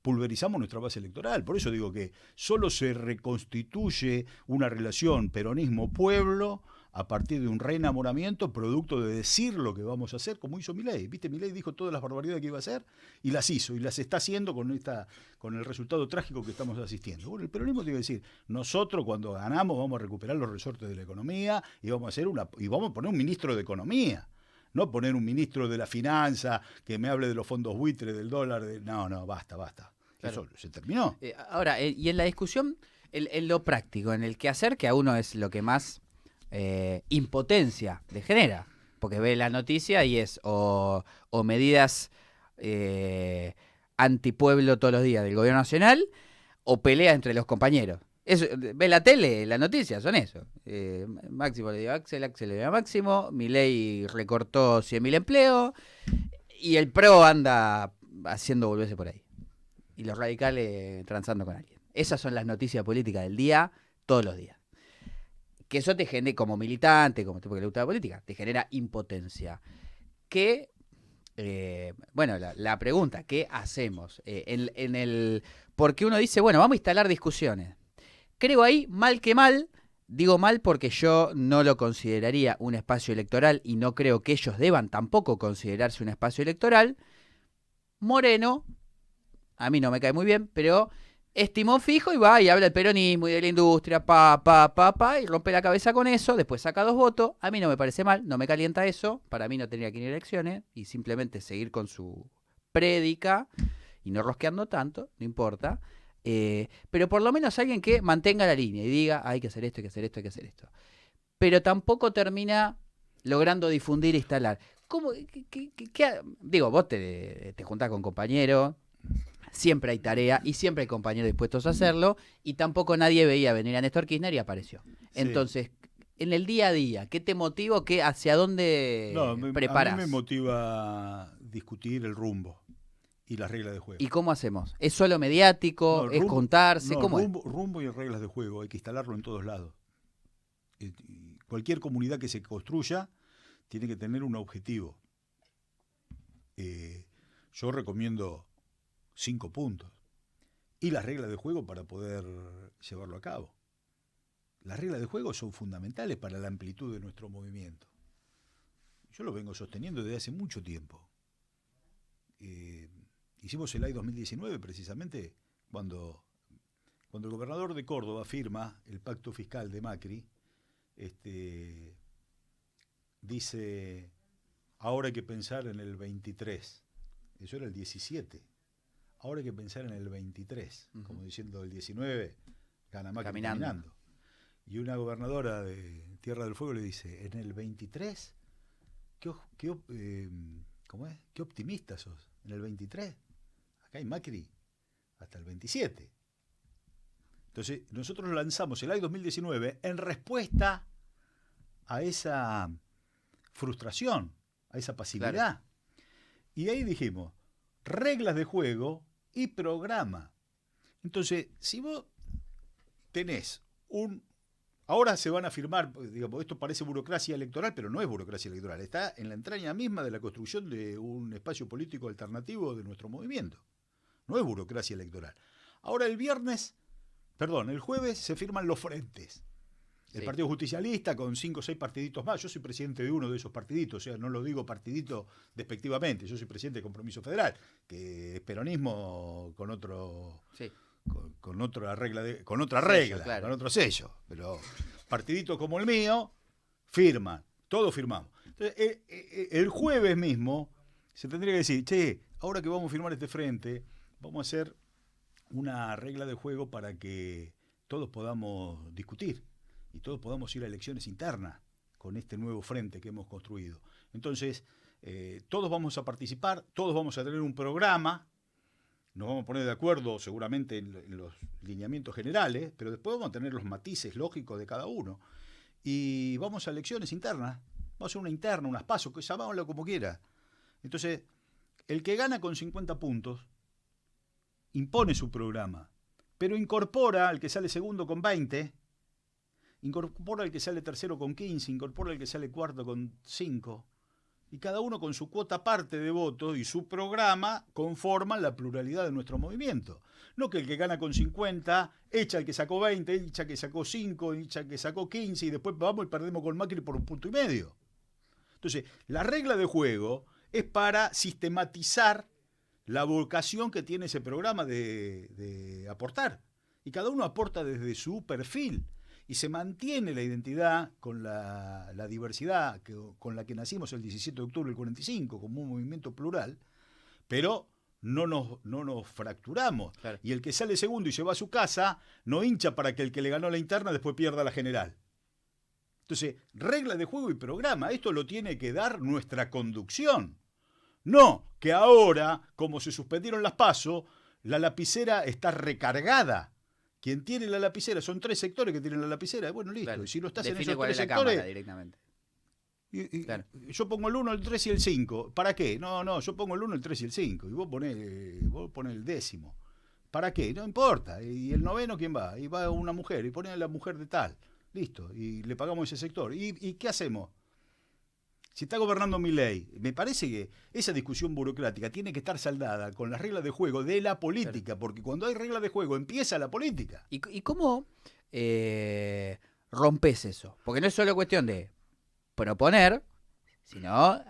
B: pulverizamos nuestra base electoral. Por eso digo que solo se reconstituye una relación peronismo-pueblo a partir de un reenamoramiento producto de decir lo que vamos a hacer, como hizo Milei. ¿Viste? Milei dijo todas las barbaridades que iba a hacer y las hizo, y las está haciendo con el resultado trágico que estamos asistiendo. Bueno, el peronismo tiene que decir, nosotros cuando ganamos vamos a recuperar los resortes de la economía y vamos a poner un ministro de Economía. No poner un ministro de la finanza que me hable de los fondos buitre, del dólar. No, basta. Claro. Eso se terminó.
A: Ahora, y en la discusión, en lo práctico, en el quehacer, que a uno es lo que más impotencia le genera, porque ve la noticia y es o medidas antipueblo todos los días del gobierno nacional, o pelea entre los compañeros. Eso, ve la tele, las noticias son eso. Máximo le dio a Axel le dio a Máximo, Milei recortó 100.000 empleos y el PRO anda haciendo volverse por ahí. Y los radicales transando con alguien. Esas son las noticias políticas del día, todos los días. Que eso te genera, como militante, como tipo que le gusta la política, te genera impotencia. Que, bueno, la pregunta, ¿qué hacemos? Porque uno dice, bueno, vamos a instalar discusiones. Creo ahí, mal que mal, digo mal porque yo no lo consideraría un espacio electoral y no creo que ellos deban tampoco considerarse un espacio electoral. Moreno, a mí no me cae muy bien, pero es timón fijo y va y habla del peronismo y de la industria, y rompe la cabeza con eso, después saca 2 votos. A mí no me parece mal, no me calienta eso. Para mí no tendría que ir a elecciones y simplemente seguir con su prédica y no rosqueando tanto, no importa. Pero por lo menos alguien que mantenga la línea y diga, hay que hacer esto, hay que hacer esto, hay que hacer esto. Pero tampoco termina logrando difundir e instalar. ¿Cómo? Digo, vos te juntás con compañeros, siempre hay tarea y siempre hay compañeros dispuestos a hacerlo, y tampoco nadie veía venir a Néstor Kirchner y apareció.
B: Sí.
A: Entonces, en el día a día, ¿qué te motiva? ¿Hacia dónde preparás?
B: A mí me motiva discutir el rumbo y las reglas de juego.
A: ¿Y cómo hacemos? ¿Es solo mediático? ¿Es contarse? ¿Cómo
B: rumbo y reglas de juego, hay que instalarlo en todos lados. Cualquier comunidad que se construya tiene que tener un objetivo. Yo recomiendo 5 puntos. Y las reglas de juego para poder llevarlo a cabo. Las reglas de juego son fundamentales para la amplitud de nuestro movimiento. Yo lo vengo sosteniendo desde hace mucho tiempo. Hicimos el AI 2019 precisamente cuando el gobernador de Córdoba firma el pacto fiscal de Macri. Dice, ahora hay que pensar en el 23. Eso era el 17. Ahora hay que pensar en el 23. Como diciendo, el 19 gana Macri caminando. Y una gobernadora de Tierra del Fuego le dice, ¿en el 23? ¿Cómo es? ¿Qué optimista sos? ¿En el 23? Acá hay Macri hasta el 27. Entonces, nosotros lanzamos el AI 2019 en respuesta a esa frustración, a esa pasividad. Claro. Y ahí dijimos, reglas de juego y programa. Entonces, si vos tenés ahora se van a firmar, digamos, esto parece burocracia electoral, pero no es burocracia electoral, está en la entraña misma de la construcción de un espacio político alternativo de nuestro movimiento. No es burocracia electoral. Ahora el jueves se firman los frentes. El Partido Justicialista con 5 o 6 partiditos más. Yo soy presidente de uno de esos partiditos, o sea, no lo digo partidito despectivamente. Yo soy presidente de Compromiso Federal, que es peronismo con otro... Sí. Con otra regla, con otro sello. Pero partiditos como el mío firman, todos firmamos. Entonces, el jueves mismo se tendría que decir, che, ahora que vamos a firmar este frente, vamos a hacer una regla de juego para que todos podamos discutir y todos podamos ir a elecciones internas con este nuevo frente que hemos construido. Entonces, todos vamos a participar, todos vamos a tener un programa. Nos vamos a poner de acuerdo seguramente en los lineamientos generales, pero después vamos a tener los matices lógicos de cada uno. Y vamos a elecciones internas. Vamos a hacer una interna, unas pasos, que llamámoslo como quiera. Entonces, el que gana con 50 puntos impone su programa, pero incorpora al que sale segundo con 20, incorpora al que sale tercero con 15, incorpora al que sale cuarto con 5. Y cada uno con su cuota aparte de votos y su programa conforman la pluralidad de nuestro movimiento. No que el que gana con 50 echa al que sacó 20, echa al que sacó 5, echa al que sacó 15 y después vamos y perdemos con Macri por 1,5 puntos. Entonces, la regla de juego es para sistematizar la vocación que tiene ese programa de aportar. Y cada uno aporta desde su perfil. Y se mantiene la identidad con la diversidad con la que nacimos el 17 de octubre del 45, como un movimiento plural, pero no nos fracturamos. Claro. Y el que sale segundo y se va a su casa no hincha para que el que le ganó la interna después pierda la general. Entonces, reglas de juego y programa, esto lo tiene que dar nuestra conducción. No que ahora, como se suspendieron las PASO, la lapicera está recargada. Quien tiene la lapicera, son 3 sectores que tienen la lapicera, bueno, listo. Claro. Y si no estás en esos 3 sectores, directamente. Claro. Yo pongo el 1, el 3 y el 5. ¿Para qué? No, yo pongo el 1, el 3 y el 5. Y vos ponés el 10º. ¿Para qué? No importa. ¿Y el 9º quién va? Y va una mujer, y pone a la mujer de tal. Listo. Y le pagamos ese sector. ¿Y qué hacemos? Si está gobernando Milei, me parece que esa discusión burocrática tiene que estar saldada con las reglas de juego de la política, claro. Porque cuando hay reglas de juego empieza la política.
A: ¿Y cómo rompes eso? Porque no es solo cuestión de proponer, sino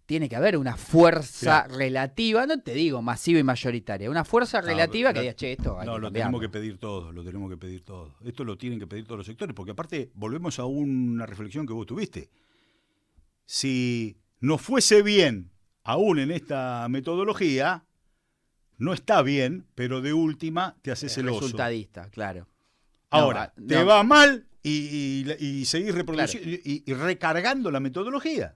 A: tiene que haber una fuerza
B: Claro.
A: relativa, no te digo masiva y mayoritaria, una fuerza relativa que diga, che, esto hay
B: No,
A: que
B: lo
A: cambiarlo.
B: tenemos que pedir todos, lo tenemos que pedir todos. Esto lo tienen que pedir todos los sectores, porque aparte volvemos a una reflexión que vos tuviste. Si nos fuese bien aún en esta metodología, no está bien, pero de última te haces el oso.
A: Resultadista, claro.
B: Ahora,
A: No,
B: te
A: no,
B: va mal y seguís
A: claro.
B: reproduciendo y recargando la metodología.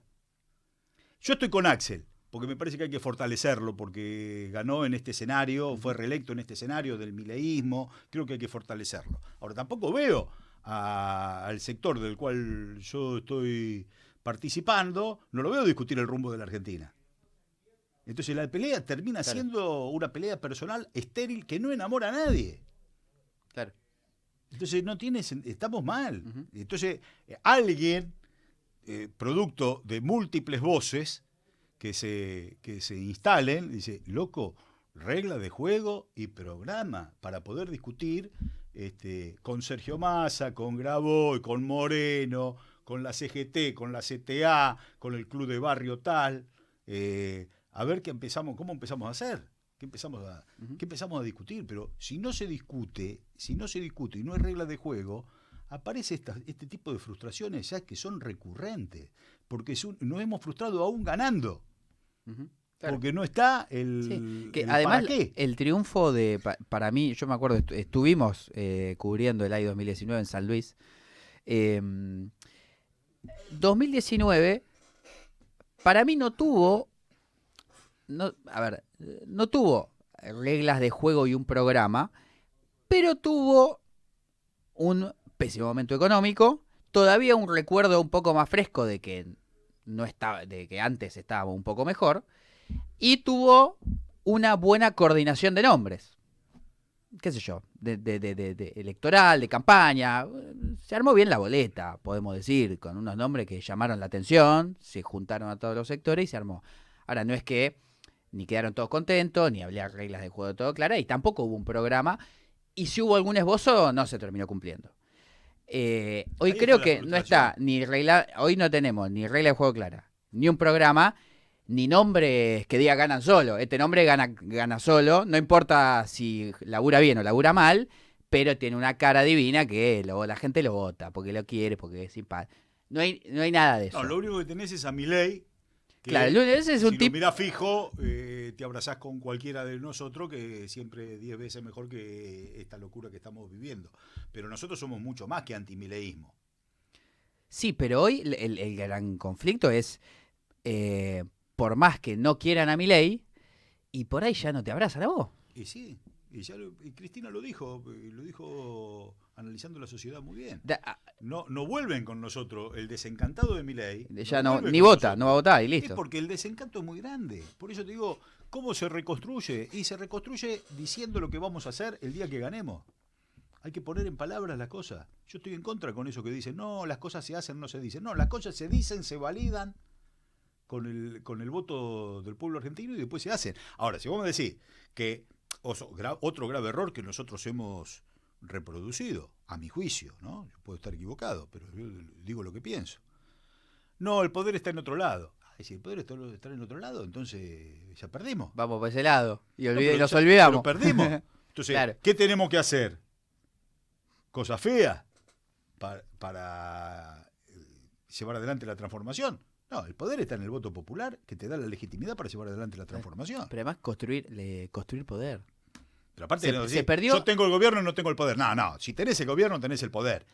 B: Yo estoy con Axel, porque me parece que hay que fortalecerlo, porque ganó en este escenario, fue reelecto en este escenario del mileísmo, creo que hay que fortalecerlo. Ahora, tampoco veo al sector del cual yo estoy participando, no lo veo discutir el rumbo de la Argentina. Entonces la pelea termina
A: Claro.
B: siendo una pelea personal estéril que no enamora a nadie.
A: Claro.
B: Entonces no tiene, estamos mal.
A: Ujú.
B: Entonces alguien, producto de múltiples voces que se instalen, dice, loco, regla de juego y programa para poder discutir con Sergio Massa, con Graboy, con Moreno, con la CGT, con la CTA, con el Club de Barrio tal, a ver cómo empezamos a hacer. ¿Qué empezamos a discutir? Pero si no se discute y no hay reglas de juego, aparece este tipo de frustraciones ya que son recurrentes, porque nos hemos frustrado aún ganando,
A: Claro.
B: porque no está
A: Sí, que
B: el
A: además
B: para qué.
A: el triunfo para mí, yo me acuerdo, estuvimos cubriendo el AI 2019 en San Luis. 2019 para mí no tuvo reglas de juego y un programa, pero tuvo un pésimo momento económico, todavía un recuerdo un poco más fresco de que no estaba, de que antes estaba un poco mejor, y tuvo una buena coordinación de nombres. Qué sé yo, de electoral, de campaña. Se armó bien la boleta, podemos decir, con unos nombres que llamaron la atención, se juntaron a todos los sectores y se armó. Ahora, no es que ni quedaron todos contentos, ni había reglas de juego todo claras, y tampoco hubo un programa, y si hubo algún esbozo, no se terminó cumpliendo. Hoy
B: Ahí está
A: creo
B: la
A: que no
B: frustración.
A: está ni regla, hoy no tenemos ni regla de juego clara, ni un programa, ni nombres que diga ganan solo. Este nombre gana solo, no importa si labura bien o labura mal, pero tiene una cara divina que la gente lo vota, porque lo quiere, porque es simpático. No hay nada de
B: No,
A: eso.
B: lo único que tenés es a Milei,
A: Claro,
B: que
A: ese es un
B: si lo
A: tipo.
B: mirás fijo, te abrazás con cualquiera de nosotros, que siempre 10 veces mejor que esta locura que estamos viviendo. Pero nosotros somos mucho más que antimileísmo.
A: Sí, pero hoy el gran conflicto es, eh, por más que no quieran a Milei, y por ahí ya no te abrazan a vos.
B: Y sí, y Cristina lo dijo analizando la sociedad muy bien. No vuelven con nosotros, el desencantado de Milei
A: Ya
B: no vuelve
A: ni
B: con
A: vota, no va a
B: nosotros.
A: votar y
B: Es
A: listo.
B: porque el desencanto es muy grande. Por eso te digo, ¿cómo se reconstruye? Y se reconstruye diciendo lo que vamos a hacer el día que ganemos. Hay que poner en palabras las cosas. Yo estoy en contra con eso que dicen, no, las cosas se hacen, no se dicen. No, las cosas se dicen, se validan con el voto del pueblo argentino y después se hacen. Ahora, si vos me decís que otro grave error que nosotros hemos reproducido, a mi juicio, ¿no? Yo puedo estar equivocado, pero yo digo lo que pienso. No, el poder está en otro lado. Si el poder está en otro lado, entonces ya perdimos.
A: Vamos por ese lado. Y
B: No,
A: nos
B: pero
A: olvidamos.
B: perdimos. Entonces,
A: Claro.
B: ¿qué tenemos que hacer? ¿Cosas feas para llevar adelante la transformación? No, el poder está en el voto popular que te da la legitimidad para llevar adelante la transformación.
A: Pero además construir poder.
B: Pero aparte
A: Se,
B: de no
A: se
B: decir,
A: perdió.
B: yo tengo el gobierno y no tengo el poder. No, si tenés el gobierno, tenés el poder.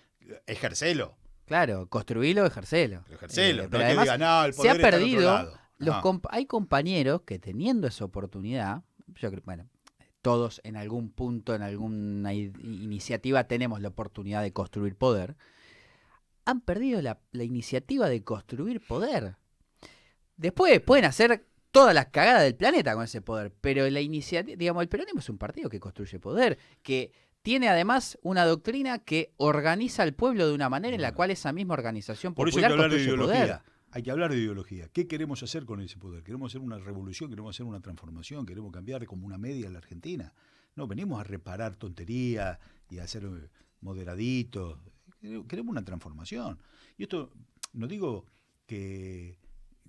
B: Ejercelo.
A: Claro, construirlo, ejercelo.
B: Pero ejercelo.
A: Pero
B: no es que
A: además
B: diga, no, el
A: se ha
B: poder está en otro
A: perdido.
B: lado. No.
A: Hay compañeros que teniendo esa oportunidad, yo creo, bueno, todos en algún punto, en alguna iniciativa tenemos la oportunidad de construir poder, han perdido la iniciativa de construir poder. Después pueden hacer todas las cagadas del planeta con ese poder, pero la iniciativa, digamos, el peronismo es un partido que construye poder, que tiene además una doctrina que organiza al pueblo de una manera en la cual esa misma organización
B: Por eso hay
A: popular
B: que hablar de
A: construye
B: ideología.
A: poder.
B: Hay que hablar de ideología. ¿Qué queremos hacer con ese poder? ¿Queremos hacer una revolución? ¿Queremos hacer una transformación? ¿Queremos cambiar como una media en la Argentina? No, venimos a reparar tonterías y a hacer moderaditos. Queremos una transformación. Y esto, no digo que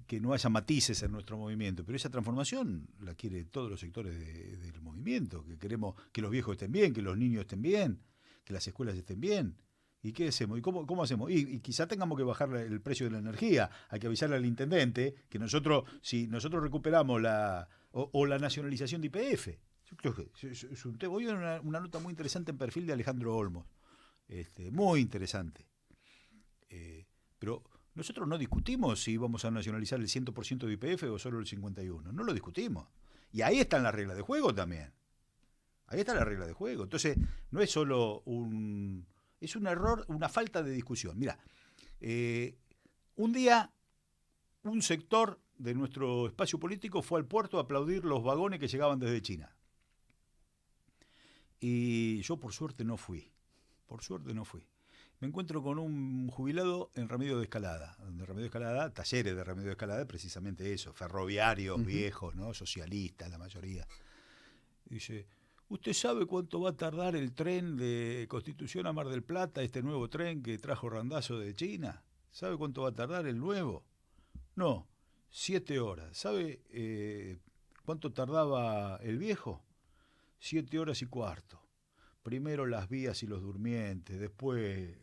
B: que no haya matices en nuestro movimiento, pero esa transformación la quiere todos los sectores del movimiento, que queremos que los viejos estén bien, que los niños estén bien, que las escuelas estén bien. ¿Y qué hacemos? ¿Y cómo hacemos? Y quizá tengamos que bajar el precio de la energía. Hay que avisarle al intendente que si nosotros recuperamos la nacionalización de YPF. Yo creo que es un tema. Hoy hay una nota muy interesante en Perfil de Alejandro Olmos. Muy interesante. Pero nosotros no discutimos si vamos a nacionalizar el 100% de YPF o solo el 51%. No lo discutimos. Y ahí están las reglas de juego también. Ahí está la regla de juego. Entonces, no es solo es un error, una falta de discusión. Mira, un día un sector de nuestro espacio político fue al puerto a aplaudir los vagones que llegaban desde China. Y yo por suerte no fui. Me encuentro con un jubilado en Remedios de Escalada. Talleres de Remedios de Escalada, precisamente eso, ferroviarios, viejos, ¿no? Socialistas, la mayoría. Y dice, ¿usted sabe cuánto va a tardar el tren de Constitución a Mar del Plata, este nuevo tren que trajo Randazzo de China? ¿Sabe cuánto va a tardar el nuevo? No, 7 horas. ¿Sabe cuánto tardaba el viejo? 7 horas y cuarto. Primero las vías y los durmientes, después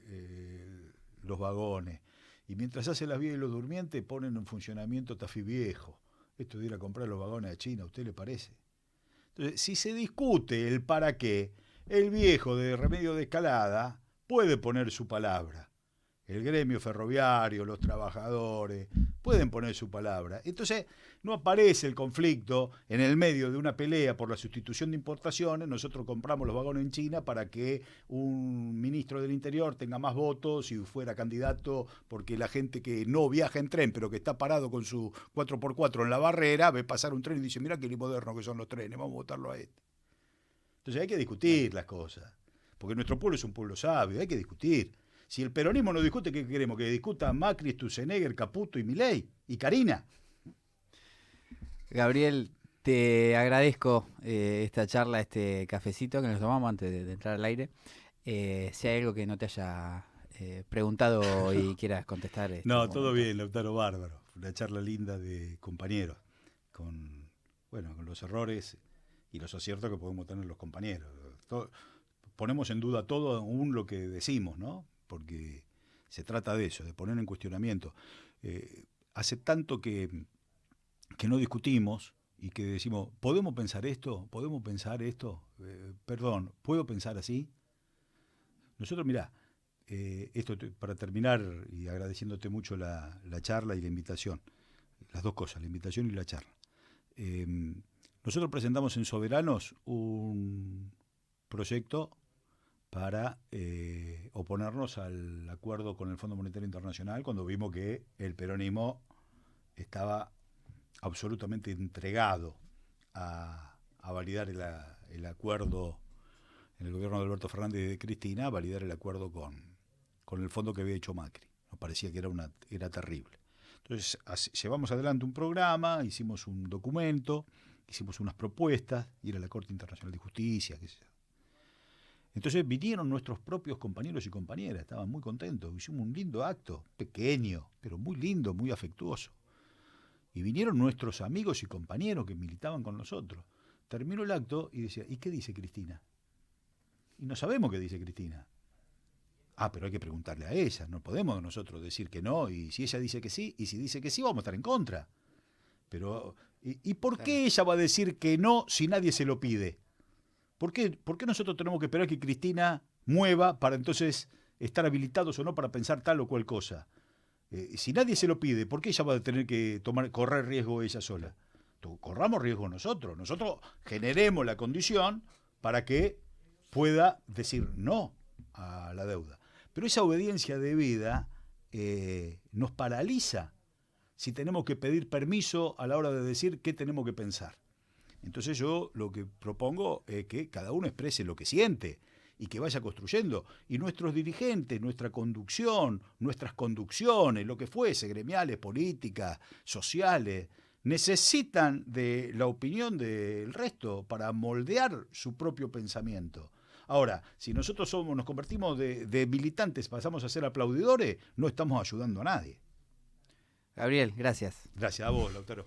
B: los vagones. Y mientras hace las vías y los durmientes, ponen en funcionamiento Tafí Viejo. Esto de ir a comprar los vagones a China, ¿a usted le parece? Entonces, si se discute el para qué, el viejo de Remedio de Escalada puede poner su palabra. El gremio ferroviario, los trabajadores, pueden poner su palabra. Entonces, no aparece el conflicto en el medio de una pelea por la sustitución de importaciones. Nosotros compramos los vagones en China para que un ministro del Interior tenga más votos y fuera candidato, porque la gente que no viaja en tren, pero que está parado con su 4x4 en la barrera, ve pasar un tren y dice, mirá qué moderno que son los trenes, vamos a votarlo a este. Entonces hay que discutir las cosas, porque nuestro pueblo es un pueblo sabio, hay que discutir. Si el peronismo no discute, ¿qué queremos? Que discuta Macri, Sturzenegger, Caputo y Milei y Karina.
A: Gabriel, te agradezco esta charla, este cafecito que nos tomamos antes de entrar al aire. Si hay algo que no te haya preguntado y quieras contestar.
B: No, todo bien, Lautaro, bárbaro. Una charla linda de compañeros, con los errores y los aciertos que podemos tener los compañeros. Ponemos en duda todo, aún lo que decimos, ¿no? Porque se trata de eso, de poner en cuestionamiento. Hace tanto que no discutimos y que decimos, ¿podemos pensar esto? ¿Podemos pensar esto? Perdón, ¿puedo pensar así? Nosotros, mirá, esto para terminar y agradeciéndote mucho la charla y la invitación, las dos cosas, la invitación y la charla. Nosotros presentamos en Soberanos un proyecto para oponernos al acuerdo con el Fondo Monetario Internacional cuando vimos que el peronismo estaba absolutamente entregado a validar el acuerdo en el gobierno de Alberto Fernández y de Cristina, a validar el acuerdo con el fondo que había hecho Macri. Nos parecía que era terrible. Entonces llevamos adelante un programa, hicimos un documento, hicimos unas propuestas, ir a la Corte Internacional de Justicia, qué sé yo. Entonces vinieron nuestros propios compañeros y compañeras, estaban muy contentos, hicimos un lindo acto, pequeño, pero muy lindo, muy afectuoso. Y vinieron nuestros amigos y compañeros que militaban con nosotros. Terminó el acto y decía, ¿y qué dice Cristina? Y no sabemos qué dice Cristina. Ah, pero hay que preguntarle a ella, no podemos nosotros decir que no, y si ella dice que sí, y si dice que sí, vamos a estar en contra. Pero, ¿y por qué ella va a decir que no si nadie se lo pide? ¿Por qué nosotros tenemos que esperar que Cristina mueva para entonces estar habilitados o no para pensar tal o cual cosa? Si nadie se lo pide, ¿por qué ella va a tener que correr riesgo ella sola? Corramos riesgo nosotros generemos la condición para que pueda decir no a la deuda. Pero esa obediencia debida nos paraliza si tenemos que pedir permiso a la hora de decir qué tenemos que pensar. Entonces yo lo que propongo es que cada uno exprese lo que siente y que vaya construyendo. Y nuestros dirigentes, nuestra conducción, nuestras conducciones, lo que fuese, gremiales, políticas, sociales, necesitan de la opinión del resto para moldear su propio pensamiento. Ahora, si nosotros nos convertimos de militantes, pasamos a ser aplaudidores, no estamos ayudando a nadie.
A: Gabriel, gracias.
B: Gracias a vos, Lautaro.